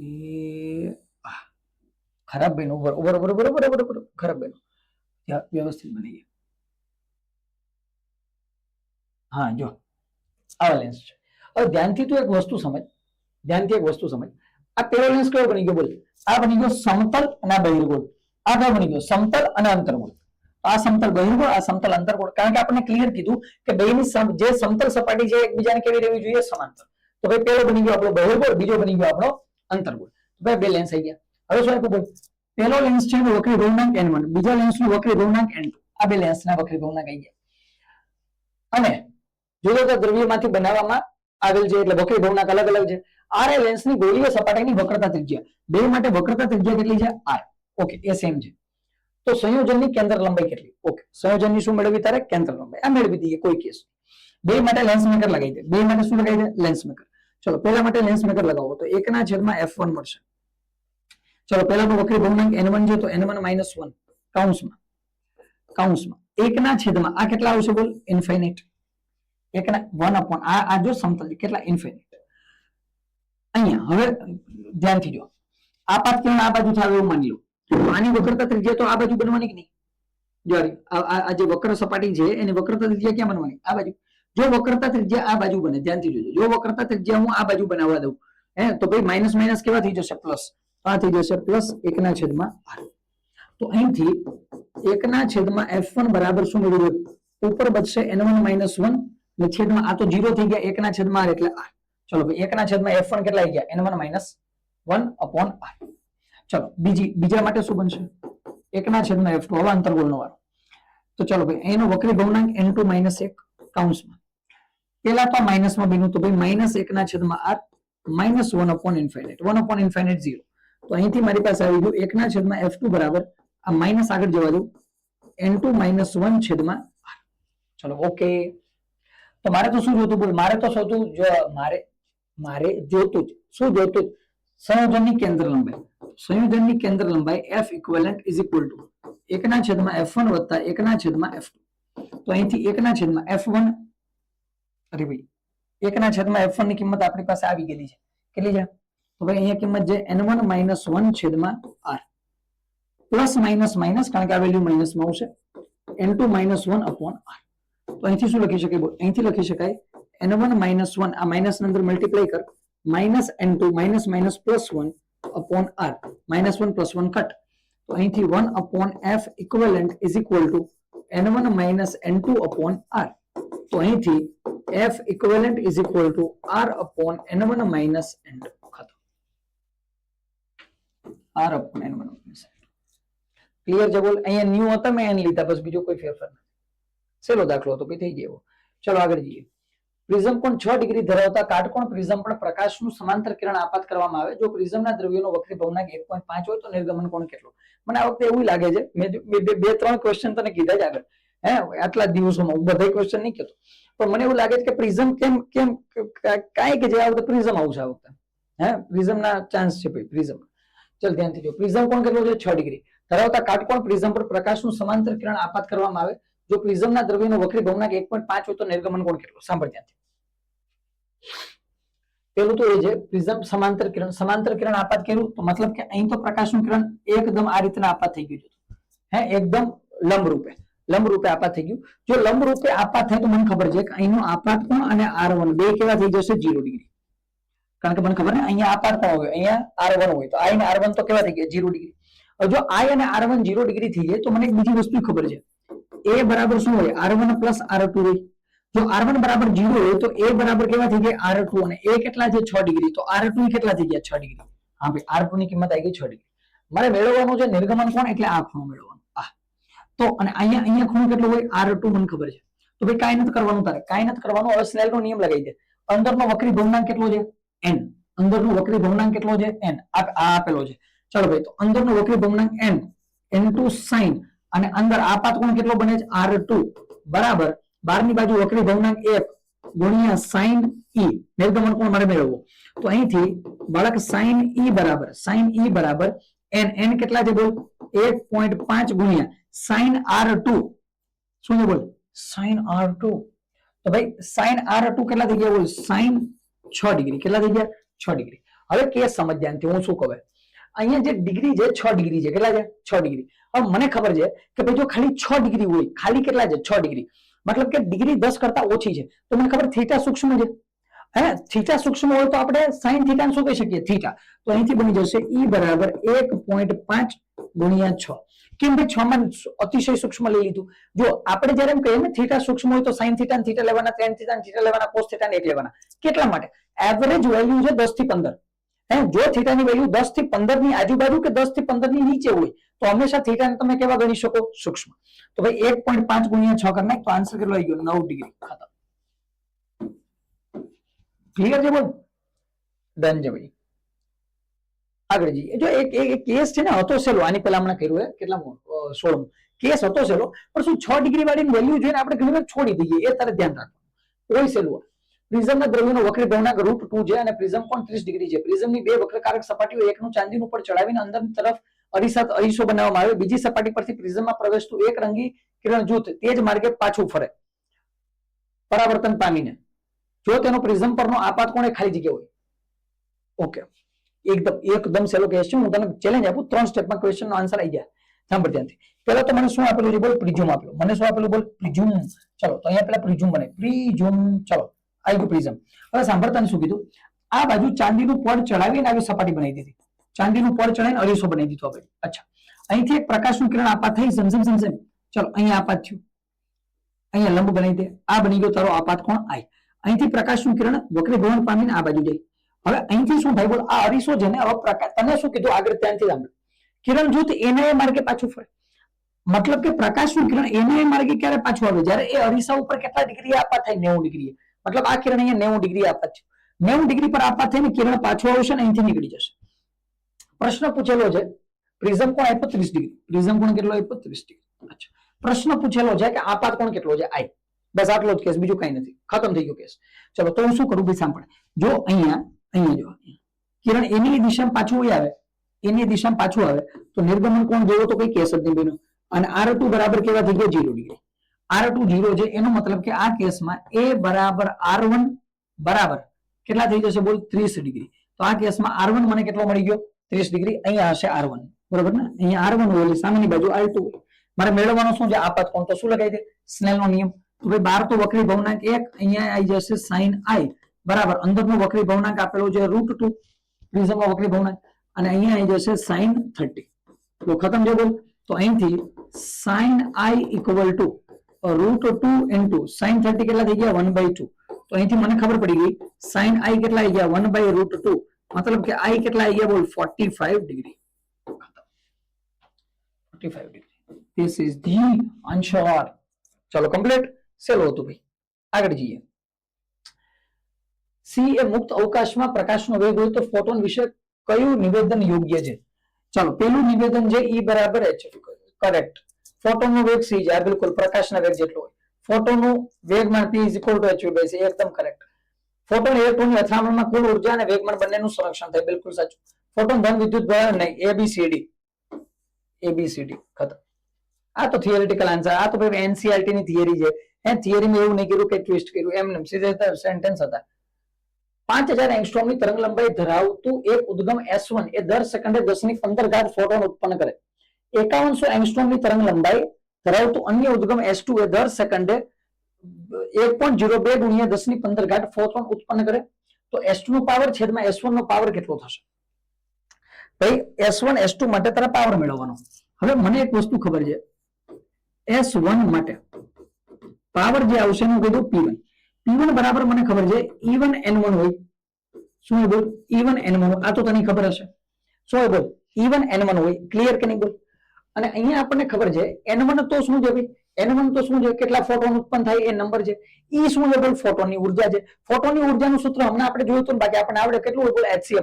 ખરાબ બન્યું. ઉપર ઉપર ઉપર ઉપર ઉપર ઉપર ખરાબ બન્યું. વ્યવસ્થિત બની ગયા. હા જો આવા લેન્સ છે. હવે ધ્યાનથી તું એક વસ્તુ સમજ. ધ્યાનથી એક વસ્તુ સમજ. આ પેલો લેન્સ કયો બની ગયો? બોલ આ બની ગયો સમતલ અને આ બહિર્ગોળ. આ કયો બની ગયો? સમતલ અને અંતર્ગોળ. આ સમતલ બહિર્ગોળ, આ સમતલ અંતર્ગોળ. કારણ કે આપણને ક્લિયર કીધું કે બેની જે સમતલ સપાટી છે એકબીજાને કેવી રહેવી જોઈએ? સમાંતર. તો ભાઈ પેલો બની ગયો આપણો બહિર્ગોળ, બીજો બની ગયો આપણો અંતર્ગોળ. તો ભાઈ બે લેન્સ આવી ગયા. હવે શું આપ્યું? પેલો લેન્સ છે એનો વક્રી ભવનાંક n1, બીજા લેન્સનો વક્રી ભવનાંક n2. આ બે લેન્સના વક્રી ભવનાંક આવી ગયા. અને જુદા જુદા દ્રવ્યમાંથી બનાવવામાં આવેલ છે એટલે વક્રી ભવનાંક અલગ અલગ છે. r એ લેન્સની ગોળીય સપાટીની વક્રતા ત્રિજ્યા. બે માટે વક્રતા ત્રિજ્યા કેટલી છે? r. ઓકે, એ સેમ છે. તો સંયોજનની કેન્દ્ર લંબાઈ કેટલી? ઓકે, સંયોજનની શું મેળવી તારે? કેન્દ્ર લંબાઈ. આ મેળવી દઈએ કોઈ કેસ. બે માટે લેન્સ મેકર લગાવી દે. બે માટે શું લગાવી દે? Lens maker. ચલો પેલા માટે લેન્સ મેકર લગાવો તો 1/f1 મળશે. ચલો પેલાનો વક્રી ભવનાંક n1 છે તો n1 - 1 કૌંસમાં 1/, આ કેટલા આવશે? બોલ ઇન્ફિનિટ. 1/1 આ જો સમતલ કેટલા? ઇન્ફિનિટ. અહીંયા હવે ધ્યાનથી જો. આ પાથ કિરણ આ બાજુ આવે એવું માની લો. આની વક્રતા ત્રિજ્યા તો આ બાજુ બનવાની કે નહીં? જો આ જે વક્ર સપાટી છે એની વક્રતા ત્રિજ્યા ક્યાં બનવાની? આ બાજુ. જો વક્રતા ત્રિજ્યા આ બાજુ બને, ધ્યાનથી જોજો. જો વક્રતા ત્રિજ્યા હું આ બાજુ બનાવવા દઉં તો ભાઈ માઇનસ માઇનસ કેવા થઈ જશે? પ્લસ. આ થઈ જશે પ્લસ 1/r. તો અહીંથી 1/f1 બરાબર શું મેળવ્યું? ઉપર બચશે n1 - 1 ને છેદમાં આ તો 0 થઈ ગયા 1/r એટલે r. ચલો ભાઈ 1/f1 કેટલા આવી ગયા? n1 - 1/r. ચલો બીજા માટે શું બનશે? 1/f2. હવે અંતર્ગોળનો વારો. તો ચલો ભાઈ એનો વક્રી ભવનાંક n2 - 1 કૌંસમાં. પેલા તો માઇનસમાં બન્યું તો ભાઈ -1/r -1/∞ 1/∞ 0. તો અહીંથી મારી પાસે આવી ગયું 1/f2 બરાબર આ માઇનસ આગળ જવા દઉં n2 - 1/r. ચલો ઓકે. તો મારે તો શું જોતું? બોલ મારે તો જોતું શું જોતું? સંયોજનની કેન્દ્ર લંબાઈ. સંયોજનની કેન્દ્ર લંબાઈ F equivalent is equal to 1/f1 વત્તા 1/f2. તો અહીંથી 1/f1 અરે ભાઈ 1/f1 ની કિંમત આપણી પાસે આવી ગયેલી છે. કેટલી છે? તો ભાઈ અહીંયા કિંમત છે n1 - 1/r plus minus minus કારણ કે આ વેલ્યુ માઇનસમાં આવશે n2 - 1/r. તો અહીંથી શું લખી શકાય? અહીંથી લખી શકાય n1 - 1 આ માઇનસ ની અંદર મલ્ટીપ્લાય કર -n2 -1/r -1 + 1 કટ. તો અહીંથી 1/f equivalent is equal to n1 - n2/r. તો અહીંથી F equivalent is equal to R upon N1 minus N2 ખતમ. R upon N1 minus N2 clear છે બોલ. અહીંયા ન્યુ હતા મેં N લીધા, બસ બીજો કોઈ ફેરફાર નથી. સેલો દાખલો હતો થઈ ગયો. ચલો આગળ જઈએ. પ્રિઝમ કોણ 6 ડિગ્રી ધરાવતા કાટકોણ પ્રિઝમ પર પ્રકાશનું સમાંતર કિરણ આપાત કરવામાં આવે. જો પ્રિઝમના દ્રવ્યનો વક્રી ભવનાંક 1.5 હોય તો નિર્ગમન કોણ કેટલો? મને આ વખતે એવું લાગે છે મેં બે ત્રણ ક્વેશ્ચન તને કીધા જ આગળ આટલા દિવસોમાં, હું બધા ક્વેશ્ચન નહીં કહેતો, પણ મને એવું લાગે છે કે પ્રિઝમ કેમ કાંઈ કે જે આ વખતે પ્રિઝમ આવશે આ વખતે. પ્રિઝમના ચાન્સ છે ભાઈ પ્રિઝમ. ચલ ધ્યાનથી જો. પ્રિઝમ કોણ કેટલો છે? 6 ડિગ્રી ધરાવતા કાટકોણ પ્રિઝમ પર પ્રકાશનું સમાંતર કિરણ આપાત કરવામાં આવે. જો પ્રિઝમના દ્રવ્યનો વક્રી ભવનાંક 1.5 હોય તો નિર્ગમન કોણ કેટલો? સાંભળ ધ્યાનથી. પેલું તો એ છે પ્રિઝમ સમાંતર કિરણ આપાત કર્યું તો મતલબ કે અહીં તો પ્રકાશનું કિરણ એકદમ આ રીતના આપાત થઈ ગયું છે, એકદમ લંબ રૂપે આપાત થઈ ગયું. જો લંબ રૂપે આપાત થાય તો મને ખબર છે કે અહીંનો આપાત કોણ અને R1 બે કેવા થઈ જશે? 0 ડિગ્રી. કારણ કે મને ખબર ને અહીંયા આપાત કોણ હોય, અહીંયા R1 હોય, તો I અને R1 તો કેવા થઈ ગયા? 0 ડિગ્રી. જો I અને R1 0 ડિગ્રી થઈ જાય તો મને એક બીજી વસ્તુ ખબર છે, A બરાબર શું હોય? R1 પ્લસ R2 હોય. જો R1 બરાબર 0 હોય તો A બરાબર કેવા થઈ ગયા? R2, અને A કેટલા છે? 6 ડિગ્રી. તો R2 કેટલા થઈ ગયા? 6 ડિગ્રી. હા ભાઈ, R2 ની કિંમત આવી ગઈ 6 ડિગ્રી. મારે મેળવવાનું છે નિર્ગમન કોણ, એટલે આ ખૂણો મેળવવાનો. તો અને અહીંયા ખૂણો કેટલો હોય? R2 મને ખબર છે. તો ભાઈ કાંઈ નથી કરવાનું, તારે કાંઈ નથી કરવાનું. હવે સ્નેલનો નિયમ લગાવી દે. અંદરનો વક્રી ભવનાંક કેટલો છે? N. અંદરનો વક્રી ભવનાંક કેટલો છે? N. આ આપેલો છે. ચલો ભાઈ, તો અંદરનો વક્રી ભવનાંક N N2 sin, અને અંદર આપાત કોણ કેટલો બને છે? R2 બરાબર બહારની બાજુ વક્રી ભવનાંક 1 ગુણ્યા sin E. નિર્ગમન કોણ મારે મેળવવો? તો અહીંથી બાળક sin E બરાબર N કેટલા છે બોલ? 1.5 ગુણ્યા sin R2. શું છે બોલ? sin R2. તો ભાઈ sin R2 કેટલા થઈ ગયા બોલ? sin 6 degree. કેટલા થઈ ગયા? 6 ડિગ્રી. હવે કેસ સમજ ધ્યાનથી, હું શું કહું, અહીંયા જે ડિગ્રી છે 6 ડિગ્રી છે. કેટલા છે? 6 ડિગ્રી. હવે મને ખબર છે કે ભાઈ જો ખાલી 6 ડિગ્રી હોય, ખાલી કેટલા છે? 6 ડિગ્રી, મતલબ કે ડિગ્રી 10 કરતા ઓછી છે, તો મને ખબર થીટા સૂક્ષ્મ છે. થીટા સૂક્ષ્મ હોય તો આપણે sin થીટા શું કહી શકીએ? થીટા. તો અહીંથી બની જશે E બરાબર 1.5 ગુણ્યા 6. કેમ ભાઈ 6 માં અતિશય સૂક્ષ્મ લઈ લીધું? જો આપણે જ્યારે એમ કહીએ ને થીટા સૂક્ષ્મ હોય તો sin થીટા થીટા લેવાના, tan થીટા થીટા લેવાના, cos થીટા 1 લેવાના. કેટલા માટે? એવરેજ વેલ્યુ છે 10 થી 15. જો થીટાની વેલ્યુ 10 થી 15 ની આજુબાજુ કે 10 થી 15 ની નીચે હોય તો હંમેશા થીટાને તમે કેવા ગણી શકો? સૂક્ષ્મ. તો ભાઈ 1.5 ગુણ્યા 6 કરી નાખ તો આન્સર કેટલો આવી ગયો? 9 ડિગ્રી. ખતમ. ક્લિયર છે બોલ? ડન છે ભાઈ. આગળ જઈએ. જો એક કેસ છે ને, હતો સેલો, આની પહેલા હમણાં કર્યું કેટલા 16 કેસ હતો સેલો, પણ શું 6 ડિગ્રી વાળી વેલ્યુ જોઈને આપણે ઘણી વાર છોડી દઈએ, એ તારે ધ્યાન રાખવાનું. કોઈ સેલું પ્રિઝમના દ્રવ્યનો વક્રી ભવનાંક √2 છે અને પ્રિઝમ કોણ 30 ડિગ્રી છે. પ્રિઝમની બે વક્રકારક સપાટીઓ એકનું ચાંદીનું ઉપર ચડાવીને અંદરની તરફ અરીસો બનાવવામાં આવે. બીજી સપાટી પરથી પ્રિઝમમાં પ્રવેશતું એક રંગી કિરણ જૂથ તે જ માર્ગે પાછું ફરે પરાવર્તન પામીને. જો તેનો પ્રિઝમ પરનો આપાત કોણ એ ખાલી જગ્યા હોય. ઓકે, એકદમ સહેલો કેસ છે. હું તને ચેલેન્જ આપું, 3 સ્ટેપમાં ક્વેશ્ચનનો આન્સર આવી જાય. સાંભળ ધ્યાનથી. પહેલા તો મને શું આપેલું છે બોલ? પ્રિઝમ આપેલું. મને શું આપેલું બોલ? પ્રિઝમ. ચલો તો અહીંયા પેલા પ્રિઝમ બને. પ્રિઝમ. ચલો આવી ગયું પ્રિઝમ. હવે સાંભળતા શું કીધું? આ બાજુ ચાંદીનું પડ ચડાવીને આવી સપાટી બનાવી દીધી. ચાંદીનું પડ ચડાવીને અરીસો બનાવી દીધો આપણે. અચ્છા, અહીંથી એક પ્રકાશનું કિરણ આપાત થઈ. સમજમ. ચલો અહીંયા આપાત થયું, અહીંયા લંબ બનાવી દે. આ બની ગયો તારો આપાત કોણ? I. અહીંથી પ્રકાશનું કિરણ વક્રીભવન પામીને આ બાજુ જાય. હવે અહીંથી શું થાય બોલ? આ અરીસો છે ને, હવે પ્રકાશ, તને શું કીધું આગળ ત્યાંથી સાંભળ, કિરણ જૂથ એના માર્ગે પાછું ફરે. મતલબ કે પ્રકાશનું કિરણ એના માર્ગે ક્યારે પાછું આવે? જ્યારે એ અરીસા ઉપર કેટલા ડિગ્રી આપાત થાય? 90 ડિગ્રી. મતલબ આ કિરણ અહીંયા 90 ડિગ્રી આપાત છે. 90 ડિગ્રી પર આપાત થઈને કિરણ પાછું આવશે ને અહીંથી નીકળી જશે. પ્રશ્ન પૂછેલો છે પ્રિઝમ કોણ આપ્યો? 30 ડિગ્રી. પ્રિઝમ કોણ કેટલો આપ્યો? 30 ડિગ્રી. અચ્છા, પ્રશ્ન પૂછેલો છે કે આપાત કોણ કેટલો છે? I. બસ આટલો જ કેસ, બીજું કઈ નથી. ખતમ થઈ ગયો કેસ. ચલો તો હું શું કરું ભાઈ? સાંભળ. જો અહીંયા જો કિરણ એની દિશામાં પાછું આવે, એની દિશામાં પાછું આવે તો નિર્ગમન કોણ જોવો તો કઈ કેસ જ નહીં બન્યો. અને R2 બરાબર કેવા થઈ ગયા? 0 ડિગ્રી. R2 0 છે, એનો મતલબ કે આ કેસમાં A બરાબર R1 બરાબર કેટલા થઈ જશે બોલ? 30 ડિગ્રી. તો આ કેસમાં R1 મને કેટલો મળી ગયો? 30 ડિગ્રી. અહીંયા હશે R1 બરાબર ને? અહીંયા R1 હોય એટલે સામેની બાજુ R2 હોય. મારે મેળવવાનો શું છે? આપાત કોણ. તો શું લગાવી દે? સ્નેલનો નિયમ. તો ભાઈ 12 તો વક્રી ભવનાંક 1, અહીંયા આવી જશે sin I બરાબર અંદરનો વક્રી ભવનાંક આપેલો છે √2 પ્રિઝમનો વક્રી ભવનાંક, અને અહીંયા આવી જશે sin 30. તો ખતમ છે બોલ? તો અહીંથી sin I = √2 into sin 30 કેટલા થઈ ગયા 1/2. તો અહીંથી મને ખબર પડી ગઈ sin i કેટલા આવી ગયા 1/√2, મતલબ કે i કેટલા આવી ગયા બોલ 45 degree. 45 degree. This is the answer. ચલો કમ્પ્લીટ. સેલો હતું ભાઈ. આગળ જઈએ. સી એ મુક્ત અવકાશમાં પ્રકાશનો વેગ હોય તો ફોટોન વિશે કયું નિવેદન યોગ્ય છે? ચાલો પેલું નિવેદન છે E બરાબર h. કરેક્ટ. ફોટોનનો વેગ c છે, આ બિલકુલ પ્રકાશના વેગ જેટલો હોય. ફોટોનનું વેગમાન p = h/c, એકદમ કરેક્ટ. ફોટોન ઇલેક્ટ્રોનની અથડામણમાં કુલ ઊર્જા અને વેગમાન બંનેનું સંરક્ષણ થાય, બિલકુલ સાચું. ફોટોન ધન વિદ્યુત ભાર નહીં, ABCD ખતમ. આ તો થિયરિટિકલ આન્સર. આ તો ભાઈ એનસીઆરટી ની થિયરી છે. થિયરીમાં એવું નહીં કર્યું કે ટ્વિસ્ટ કર્યું, એમ સીધા સેન્ટેન્સ હતા. 5000 એંગસ્ટ્રોમની તરંગ લંબાઈ ધરાવતું એક ઉદ્ગમ S1 એ દર સેકન્ડે 1015 ઘાત ફોટોન ઉત્પન્ન કરે. 5100 એંગસ્ટ્રોમની તરંગ લંબાઈ ધરાવતું અન્ય ઉદ્ગમ S2 એ દર સેકન્ડે 1.02 ગુણ્યા 1015 ઘાત ફોટોન ઉત્પન્ન કરે. તો S2 નો પાવર છેદમાં S1 નો પાવર કેટલો થશે? ભાઈ S1 S2 માટે તારા પાવર મેળવવાનો. હવે મને એક વસ્તુ ખબર છે, S1 માટે પાવર જે આવશે એનું કીધું P1. P1 બરાબર મને ખબર છે E1 N1 હોય. શું હોય બોલ? E1 N1. આ તો તને ખબર હશે. શું હોય બોલ? E1 N1 હોય. ક્લિયર કે નહીં બોલ? અને અહીંયા આપણને ખબર છે N1 તો શું છે ભાઈ? N1 તો શું છે? કેટલા ફોટોન ઉત્પન્ન થાય એ નંબર છે. E શું છે બોલ? ફોટોનની ઉર્જા છે. ફોટોનની ઉર્જાનું સૂત્ર હમણાં આપણે જોયું હતું, બાકી આપણને આવડે. કેટલું હોય બોલ? hc/λ.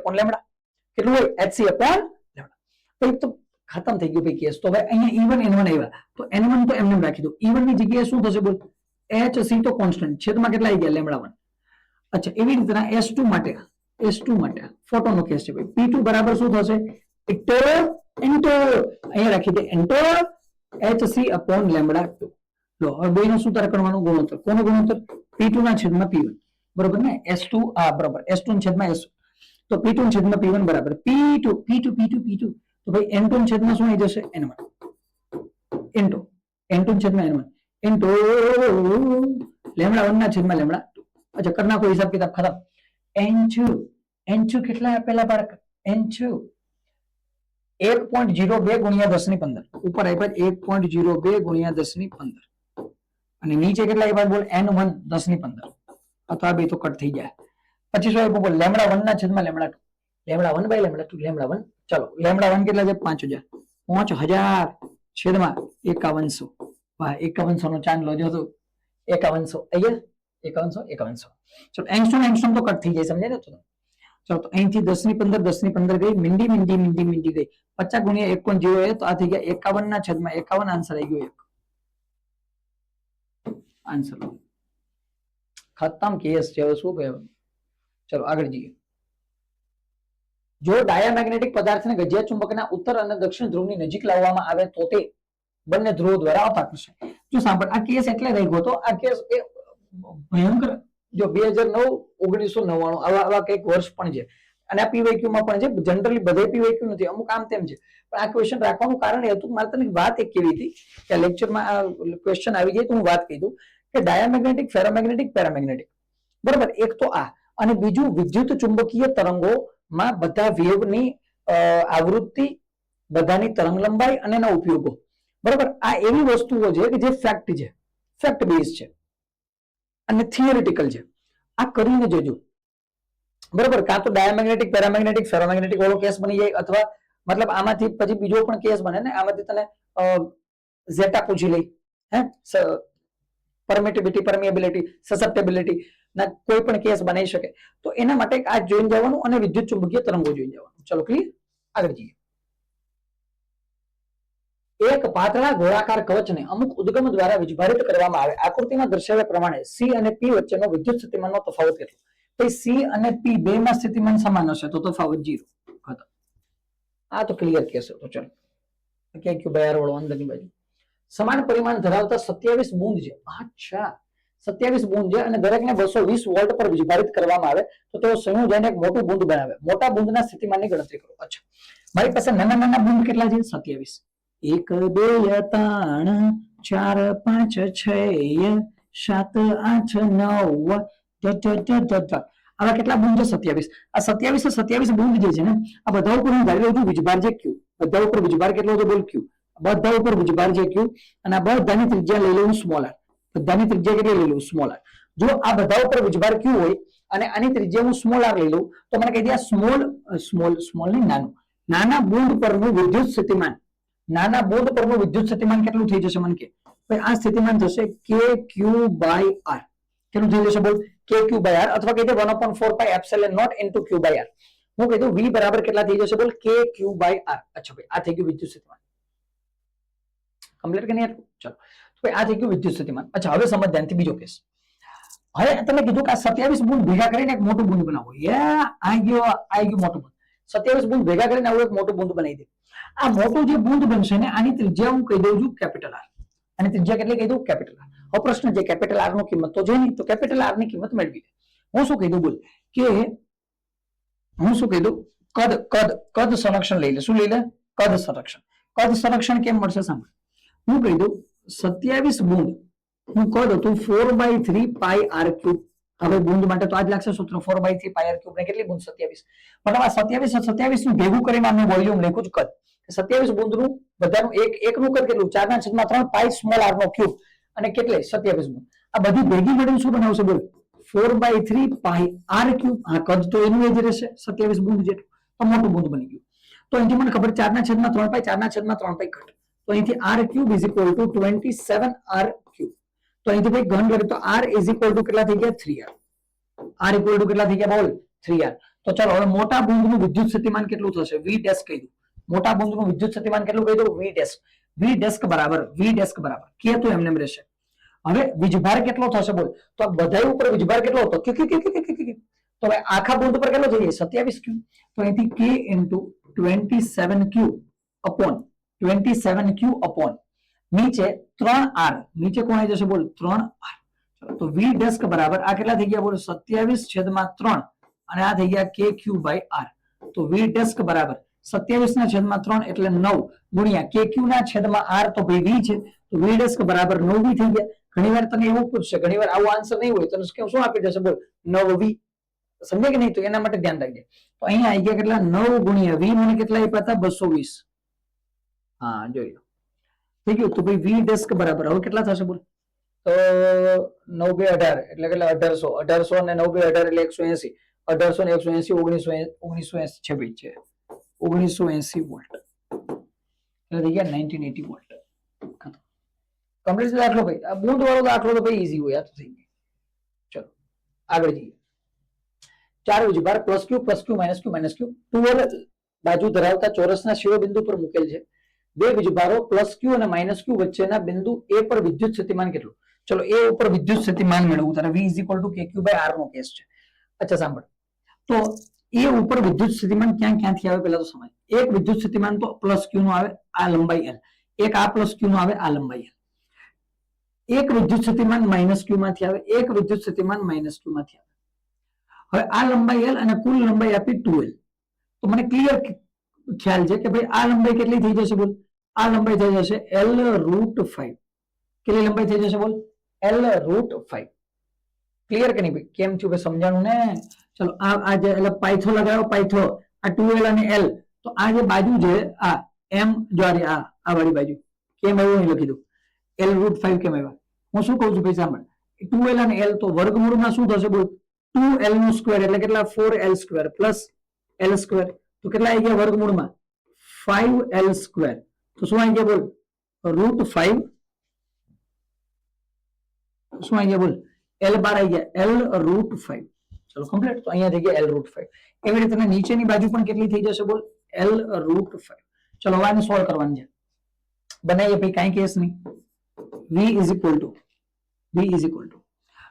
કેટલું હોય? hc/λ. ભાઈ તો ખતમ થઈ ગયું ભાઈ કેસ. તો હવે અહીંયા E1 N1 આવ્યા તો N1 તો એમને રાખી દો. E1 ની જગ્યાએ શું થશે બોલ? hc તો કોન્સ્ટન્ટ, છેદમાં કેટલા આવી ગયા? λ1. અચ્છા, એવી રીતના S2 માટે ફોટોનો કેસ છે ભાઈ. P2 બરાબર શું થશે? ઇન્ટુ અહીંયા રાખી દે ઇન્ટુ hc/λ2. લો હવે બેનો સૂત્ર કરવાનો ગુણોત્તર. કોનો ગુણોત્તર? P2 ના છેદમાં P1. બરોબર ને? S2 આ બરાબર S2 ના છેદમાં S1. તો P2 ના છેદમાં P1 બરાબર P2. તો ભાઈ N2 ના છેદમાં શું આવી જશે? N1 ઇન્ટુ N2 ના છેદમાં N1 ઇન્ટુ λ1 ના છેદમાં λ2. અચ્છા, કર નાખો હિસાબ કિતાબ ખતમ. N2 કેટલા આપેલા બાળક? N2 1.02 ગુણ્યા 1015. ઉપર આપ્યા 1.02 ગુણ્યા 1015 અને નીચે કેટલા આપ્યા બોલ? N1 1015. અથવા બે તો કટ થઈ જાય. પછી શું આપ્યું બોલ? λ1 ના છેદમાં λ2. λ1/λ2 λ1. ચલો λ1 કેટલા છે? 5000 છેદમાં 5100. વાહ, 5100 નો ચાંદ લોજો તો 5100 અહીંયા 5100. ચલો એંગસ્ટ્રોમ તો કટ થઈ જાય, સમજે ને? ચલો તો અહીંથી 1015 ગઈ, મીંડી ગઈ. 50 ગુણ્યા 1.0 તો આ થઈ ગયા 51 ના છેદમાં 51. આન્સર આવી ગયો 1. આન્સર ખતમ કેસ છે. હવે શું કહેવાય? ચલો આગળ જઈએ. જો ડાયામેગ્નેટિક પદાર્થને ગજિયા ચુંબકના ઉત્તર અને દક્ષિણ ધ્રુવની નજીક લાવવામાં આવે તો તે બંને ધ્રુવો દ્વારા આકર્ષણ. જો સાંભળ, આ કેસ એટલે રહી ગયો તો આ કેસ એ ભયંકર. જો 2009 1999 આવા કઈક વર્ષ પણ છે અને આ પીવાયક્યુ માં પણ છે. જનરલી બધે પીવાયક્યુ નથી, અમુક આમ તેમ છે. પણ આ ક્વેશ્ચન રાખવાનું કારણ એ હતું, મારે તને વાત એક કેવી હતી કે આ લેક્ચરમાં આ ક્વેશ્ચન આવી જાય તો હું વાત કહી દઉં કે ડાયામેગ્નેટિક, ફેરોમેગ્નેટિક, પેરામેગ્નેટિક. બરાબર, એક તો આ, અને બીજું વિદ્યુત ચુંબકીય તરંગોમાં બધા વેવની આવૃત્તિ, બધાની તરંગ લંબાઈ અને એના ઉપયોગો. બરાબર, આ એવી વસ્તુઓ છે કે જે ફેક્ટ છે, ફેક્ટ બેઝ છે અને થિયરિટિકલ છે. આ કરીને જોજો. બરાબર, કાં તો ડાયામેગ્નેટિક, પેરામેગ્નેટિક, ફેરોમેગ્નેટિક વાળો કેસ બની જાય, અથવા મતલબ આમાંથી પછી બીજો પણ કેસ બને ને. આમાંથી તને ઝેટા પૂછી લઈ, પરમિટિવિટી, પરમિએબિલિટી, સસેપ્ટેબિલિટી ના કોઈ પણ કેસ બનાવી શકે. તો એના માટે આ જોઈને જવાનું અને વિદ્યુત ચુંબકીય તરંગો જોઈને જવાનું. ચલો ક્લિયર, આગળ જઈએ. એક પાતળા ગોળાકાર કવચને અમુક ઉદ્ગમ દ્વારા વીજભારિત કરવામાં આવે. આકૃતિમાં દર્શાવ્યા પ્રમાણે સી અને પી વચ્ચેનો વિદ્યુત સ્થિતિમાનનો તફાવત કેટલો? તો સી અને પી બે માં સ્થિતિમાન સમાન હશે તો તફાવત 0. આ તો ક્લિયર કેસ હતો. ચલો ક્યાં ક્યુ બહાર વાળો અંદરની બાજુ. સમાન પરિમાણ ધરાવતા 27 બૂંદ છે. અચ્છા, 27 બૂંદ છે અને દરેકને 220 વોલ્ટ પર વીજભારિત કરવામાં આવે તો તેઓ સંયોજન એક મોટું બૂંદ બનાવે. મોટા બૂંદના સ્થિતિમાનની ગણતરી કરો. અચ્છા, મારી પાસે નાના બૂંદ કેટલા છે? 27. 1 2 3 4 5 6 7 8 9 આવા કેટલા બૂંદ છે? 27. આ 27 બૂંદ જે છે ને, આ બધા ઉપર હું ધારી લઉં છું વીજભાર છે ક્યુ. બધા ઉપર વીજભાર કેટલો છે બોલ? ક્યુ. બધા ઉપર વીજભાર છે ક્યુ અને આ બધાની ત્રિજ્યા લઈ લઉં સ્મોલ આર. બધાની ત્રિજ્યા કેટલી લઈ લઉં સ્મોલ આર. જો આ બધા ઉપર વીજભાર ક્યુ હોય અને આની ત્રિજ્યા હું સ્મોલ આર લઈ લઉં તો મને કહી દે સ્મોલ ની નાનું નાના બુંદ પરનું વિદ્યુત સ્થિતિમાન નાના બુંદ પરનું વિદ્યુત સ્થિતિમાન કેટલું થઈ જશે મને કે ભાઈ આ સ્થિતિમાન થશે કે ક્યુ બાય આર. કેટલું થઈ જશે બોલ કે ક્યુ બાય આર અથવા કહી દે 1/4 pi epsilon naught into q by r. હું કહી દઉં v બરાબર કેટલા થઈ જશે બોલ કે ક્યુ બાય આર. અચ્છા ભાઈ આ થઈ ગયું વિદ્યુત સ્થિતિમાન કમ્પ્લીટ કે નહીં? ચલો તો આ થઈ ગયું વિદ્યુત સ્થિતિમાન. અચ્છા હવે સમજ ધ્યાનથી બીજો કેસ. હવે તમે કીધું કે આ 27 બુંદ ભેગા કરીને એક મોટું બુંદ બનાવો. આ ગયું મોટું બુંદ. 27 બુંદ ભેગા કરીને આવું એક મોટું બુંદ બનાવી દે. આ મોટું જે બુંદ બનશે ને આની ત્રિજ્યા હું કહી દઉં છું કેપિટલ આર. આની ત્રિજ્યા કેટલી કહી દઉં કેપિટલ આર. હવે પ્રશ્ન છે કેપિટલ આર નો કિંમત તો છે નહીં તો કેપિટલ આર ની કિંમત મેળવી લે. હું શું કહી દઉં બોલ કે હું શું કહી દઉં કદ સંરક્ષણ લઈ લે. શું લઈ લે? કદ સંરક્ષણ. કદ સંરક્ષણ કેમ મળશે સાંભળ. હું કહી દઉં 27 બુંદ હું કદ હતું 4/3 પાઈ આર ક્યુબ. હવે બુંદ માટે તો આજ લાગશે સૂત્ર 4/3 પાઈ આર ક્યુબ ને કેટલી બુંદ 27. પણ આ 27 નું ભેગું કરીને આનું વોલ્યુમ લખ્યું જ કદ 27 બુંદ નું બધાનું એક નું કદ કેટલું 4/3 પાઈ સ્મોલ આર નો ક્યુબ અને કેટલે 27 બુંદ. આ બધી ભેગી મળીને શું બનાવશે બોલ 4/3 પાઈ આર ક્યુબ. આ કદ તો એનું એ જ રહેશે 27 બુંદ જેટલું તો મોટું બુંદ બની ગયું. તો અહીંથી મને ખબર 4/3 પાઈ 4/3 પાઈ ઘટ તો અહીંથી r cube is equal to 27 r cube. તો અહીંથી ભાઈ ઘન કરે તો આર ઇઝ ઇક્વલ ટુ કેટલા થઈ ગયા 3r. આર ઇક્વલ ટુ કેટલા થઈ ગયા બોલ 3r. તો ચાલો હવે મોટા બુંદનું વિદ્યુત સ્થિતિમાન કેટલું થશે v ડેશ કહી દઉં. મોટા બુંદનું વિદ્યુત સ્થિતિમાન કેટલું કહી દઉં v ડેશ બરાબર કે તો એમને રહેશે. હવે વીજભાર કેટલો થશે બોલ તો આ બધા ઉપર વીજભાર કેટલો હતો તો હવે આખા બુંદ પર કેટલો થઈ જાય 27 ક્યુ. તો અહીંથી k ઇન્ટુ 27 ક્યુ અપોન 27 ક્યુ અપોન નીચે 3r નીચે કોણ આવી જશે બોલ 3r. તો v ડેસ્ક બરાબર આ કેટલા થઈ ગયા બોલ 27/3 અને આ થઈ ગયા k ક્યુ બાય r. તો v ડેસ્ક બરાબર 27/3 એટલે 9 ગુણ્યા k ક્યુ ના છેદમાં r તો ભાઈ v છે તો v ડેસ્ક બરાબર 9v થઈ ગયા. ઘણીવાર તને એવું પૂછશે ઘણીવાર આવો આન્સર નહીં હોય તને શું આપી દેશે બોલ 9v. સમજે કે નહીં? તો એના માટે ધ્યાન રાખજે. તો અહીંયા આવી ગયા કેટલા 9 ગુણ્યા v મને કેટલા આપ્યા હતા 220. હા જોઈ લો થઈ ગયું. તો ભાઈ v ડેસ્ક બરાબર હવે કેટલા થશે બોલ તો 9 2 18 એટલે કેટલા 1800 અને 9 2 18 એટલે 180 1800 ને 180 1980 છે ભાઈ છે 1980 વોલ્ટ એટલે થઈ ગયા 1980 વોલ્ટ. કમ્પ્લીટ દાખલો ભાઈ. આ બુંદ વાળો દાખલો તો ભાઈ ઈઝી હોય આ તો થઈ ગયું. ચલો આગળ જઈએ. ચાર વીજભાર પ્લસ ક્યુ માઇનસ ક્યુ 12 બાજુ ધરાવતા ચોરસના શિરોબિંદુ પર મૂકેલ છે. બે વીજભારો પ્લસ ક્યુ અને માઇનસ ક્યુ વચ્ચેના બિંદુ એ પર વિદ્યુત સ્થિતિમાન કેટલું. ચલો એ ઉપર વિદ્યુત સ્થિતિમાન મેળવવું તારે v is equal to k q by r નો કેસ છે. અચ્છા સાંભળ તો એ ઉપર વિદ્યુત સ્થિતિમાન ક્યાંથી આવે પહેલા તો સમજ. એક વિદ્યુત સ્થિતિમાન તો પ્લસ ક્યુ નો આવે આ લંબાઈ l. એક આ પ્લસ ક્યુ નો આવે આ લંબાઈ l. એક વિદ્યુત સ્થિતિમાન માઇનસ ક્યુ માંથી આવે એક વિદ્યુત સ્થિતિમાન માઇનસ ક્યુ માંથી આવે. હવે આ લંબાઈ l અને કુલ લંબાઈ આપી 2l. તો મને ક્લિયર ખ્યાલ છે કે ભાઈ આ લંબાઈ કેટલી થઈ જશે બોલ આ લંબાઈ થઈ જશે l√5. કેટલી લંબાઈ થઈ જશે બોલ l√5. ક્લિયર કે નહીં ભાઈ? કેમ થયું ભાઈ સમજાણું ને? ચલો આ જે એટલે પાયથો લગાવ્યો પાયથો આ 2l અને l તો આ જે બાજુ છે આ m જો આ વાળી બાજુ કેમ આવ્યું અહીં લખી દઉં l√5 કેમ આવ્યા. હું શું કહું છું ભાઈ સાંભળ 2l અને l તો વર્ગમૂળમાં શું થશે બોલ 2l નું સ્ક્વેર એટલે કેટલા 4l² પ્લસ l² તો કેટલા આવી ગયા વર્ગમૂળમાં 5l². તો શું આવી ગયા બોલ √5 શું આવી ગયા બોલ l બાર આવી ગયા l√5. ચલો કમ્પ્લીટ. તો અહીંયા થઈ ગયા l√5. એવી રીતે નીચેની બાજુ પણ કેટલી થઈ જશે બોલ l√5. ચલો હવે આને સોલ્વ કરવાની છે. બનાવીએ ભાઈ કાંઈ કેસ નહીં. v ઇઝ ઇક્વલ ટુ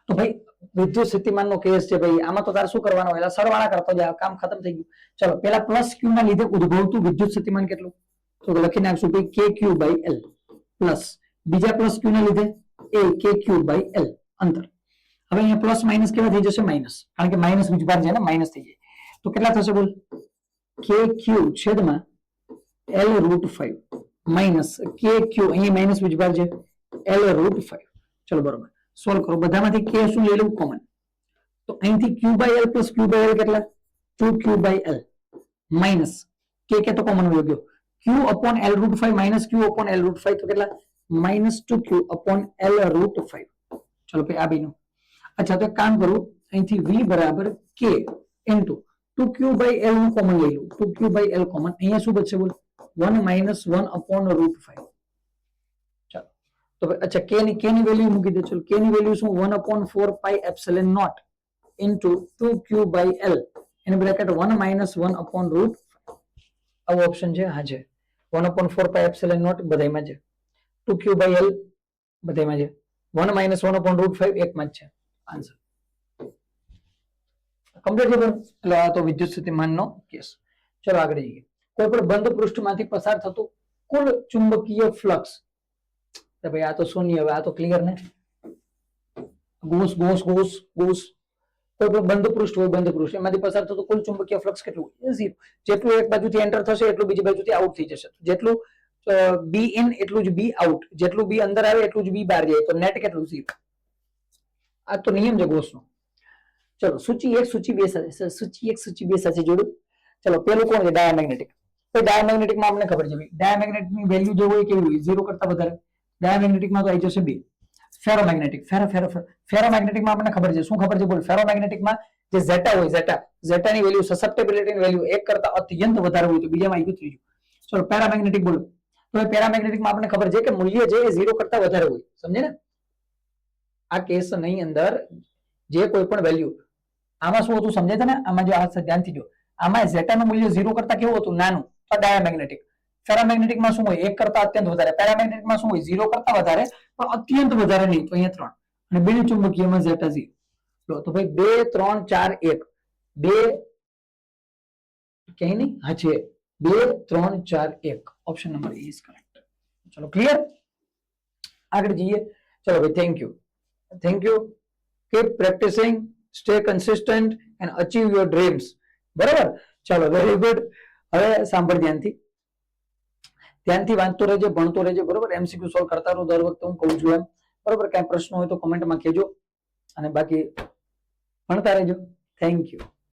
તો ભાઈ વિદ્યુત સ્થિતિમાન નો કેસ છે ભાઈ. આમાં તો તારે શું કરવાનું એટલે સરવાળા કરતો જાય કામ ખતમ થઈ ગયું. ચલો પેલા પ્લસ ક્યુ ના લીધે ઉદ્ભવતું વિદ્યુત સ્થિતિમાન કેટલું તો લખી નાખશું ભાઈ k q by l plus બીજા પ્લસ ક્યુ ના લીધે a k q by l અંતર. હવે અહીંયા પ્લસ માઇનસ કેવા થઈ જશે માઇનસ કારણ કે માઇનસ વીજભાર છે ને માઇનસ થઈ જાય. તો કેટલા થશે બોલ k ક્યુ છેદમાં l√5 માઇનસ k ક્યુ અહીંયા માઇનસ વીજભાર છે l√5. ચલો બરોબર સોલ્વ કરો. બધામાંથી k શું લઈ લઉં કોમન તો અહીંથી q by l plus q by l કેટલા 2q by l minus k તો કોમન વયો ગયો q upon l√5 minus q upon l√5 તો કેટલા -2q અપોન l√5. ચલો ભાઈ આ બીનું. અચ્છા તો એક કામ કરું, અહીંથી v બરાબર k into 2q by l નું કોમન લઈ લઉં. 2q બાય l કોમન, અહીંયા શું બચશે બોલ? 1 માઇનસ 1 અપોન રૂટ 5. ચાલો તો અચ્છા k ની વેલ્યુ મૂકી દે. ચલો k ની વેલ્યુ શું? 1 upon 4 pi epsilon naught into 2q by l એની બ્રેકેટ 1 માઇનસ 1 અપોન રૂટ. આવો ઓપ્શન છે? હા છે. 1 અપોન 4 પાઈ એપ્સિલોન નોટ બધાયમાં છે. 2q બાય l બધાયમાં છે. 1 માઇનસ 1 અપોન રૂટ 5 એકમાં જ છે આન્સર. કમ્પ્લીટ છે. એટલે આ તો વિદ્યુત સ્થિતિમાનનો કેસ. ચલો આગળ જઈએ. કોઈ પણ બંધ પૃષ્ઠમાંથી પસાર થતું કુલ ચુંબકીય ફ્લક્સ. તો ભાઈ આ તો શૂન્ય. હવે આ તો ક્લિયર ને. ઘૂસ ઘૂસ ઘૂસ ઘૂસ. કોઈ પણ બંધ પૃષ્ઠ હોય, બંધ પૃષ્ઠ એમાંથી પસાર થતું કુલ ચુંબકીય ફ્લક્સ કેટલું? 0. જેટલું એક બાજુથી એન્ટર થશે એટલું બીજી બાજુથી આઉટ થઈ જશે. જેટલું બી ઇન એટલું જ બી આઉટ. જેટલું બી અંદર આવે એટલું જ બી બહાર જાય. તો નેટ કેટલું? 0. આ તો નિયમ છે ગોસનો. ચલો સૂચિ 1 સૂચિ 2 સાથે, સૂચિ 1 સૂચિ 2 સાથે જોડું. ચલો પેલું કોણ છે? ડાયામેગ્નેટિક. તો ડાયામેગ્નેટિક માં આપણે ખબર છે ભાઈ, ડાયામેગ્નેટિક ની વેલ્યુ જે હોય કેવી હોય? 0 કરતા વધારે. ડાયામેગ્નેટિક માં તો આવી જશે 2. ફેરોમેગ્નેટિક, ફેરોમેગ્નેટિક માં આપણને ખબર છે. શું ખબર છે બોલ? ફેરોમેગ્નેટિક માં જે ઝેટા હોય, ઝેટા ની વેલ્યુ, સસેપ્ટેબિલિટી ની વેલ્યુ 1 કરતા અત્યંત વધારે હોય તો બીજામાં આવી ગયું ત્રીજું. ચલો પેરામેગ્નેટિક બોલો. તો પેરામેગ્નેટિક માં આપણને ખબર છે કે મૂલ્ય જે 0 કરતા વધારે હોય. સમજે ને? આ કેસ ની અંદર જે કોઈ પણ વેલ્યુ, આમાં શું હતું સમજે છે ને? આમાં જો આ ધ્યાનથી જો, આમાં ઝેટા નું મૂલ્ય 0 કરતા કેવું હતું? નાનું. તો ડાયામેગ્નેટિક. ફેરામેગ્નેટિક માં શું હોય? 1 કરતા અત્યંત વધારે. પેરામેગ્નેટિક માં શું હોય? 0 કરતા વધારે પણ અત્યંત વધારે નહીં. તો અહીંયા 3. અને બિન ચુંબકીયમાં ઝેટા 0. લો તો ભાઈ 2 3 4 1 2 કઈ નહીં. હા છે 2 3 4 1. Option number A is correct. ચલો ક્લિયર. આગળ જઈએ. ચલો ભાઈ thank you. keep practicing, stay consistent and achieve your dreams. બરાબર. ચાલો વેરી ગુડ. હવે સાંભળ ધ્યાનથી વાંચતો રહેજે, ભણતો રહેજે. બરોબર. એમસીક્યુ સોલ્વ કરતા રહો દર વખતે હું કહું છું એમ. બરોબર. કઈ પ્રશ્ન હોય તો કમેન્ટમાં કહેજો અને બાકી ભણતા રહેજો. Thank you.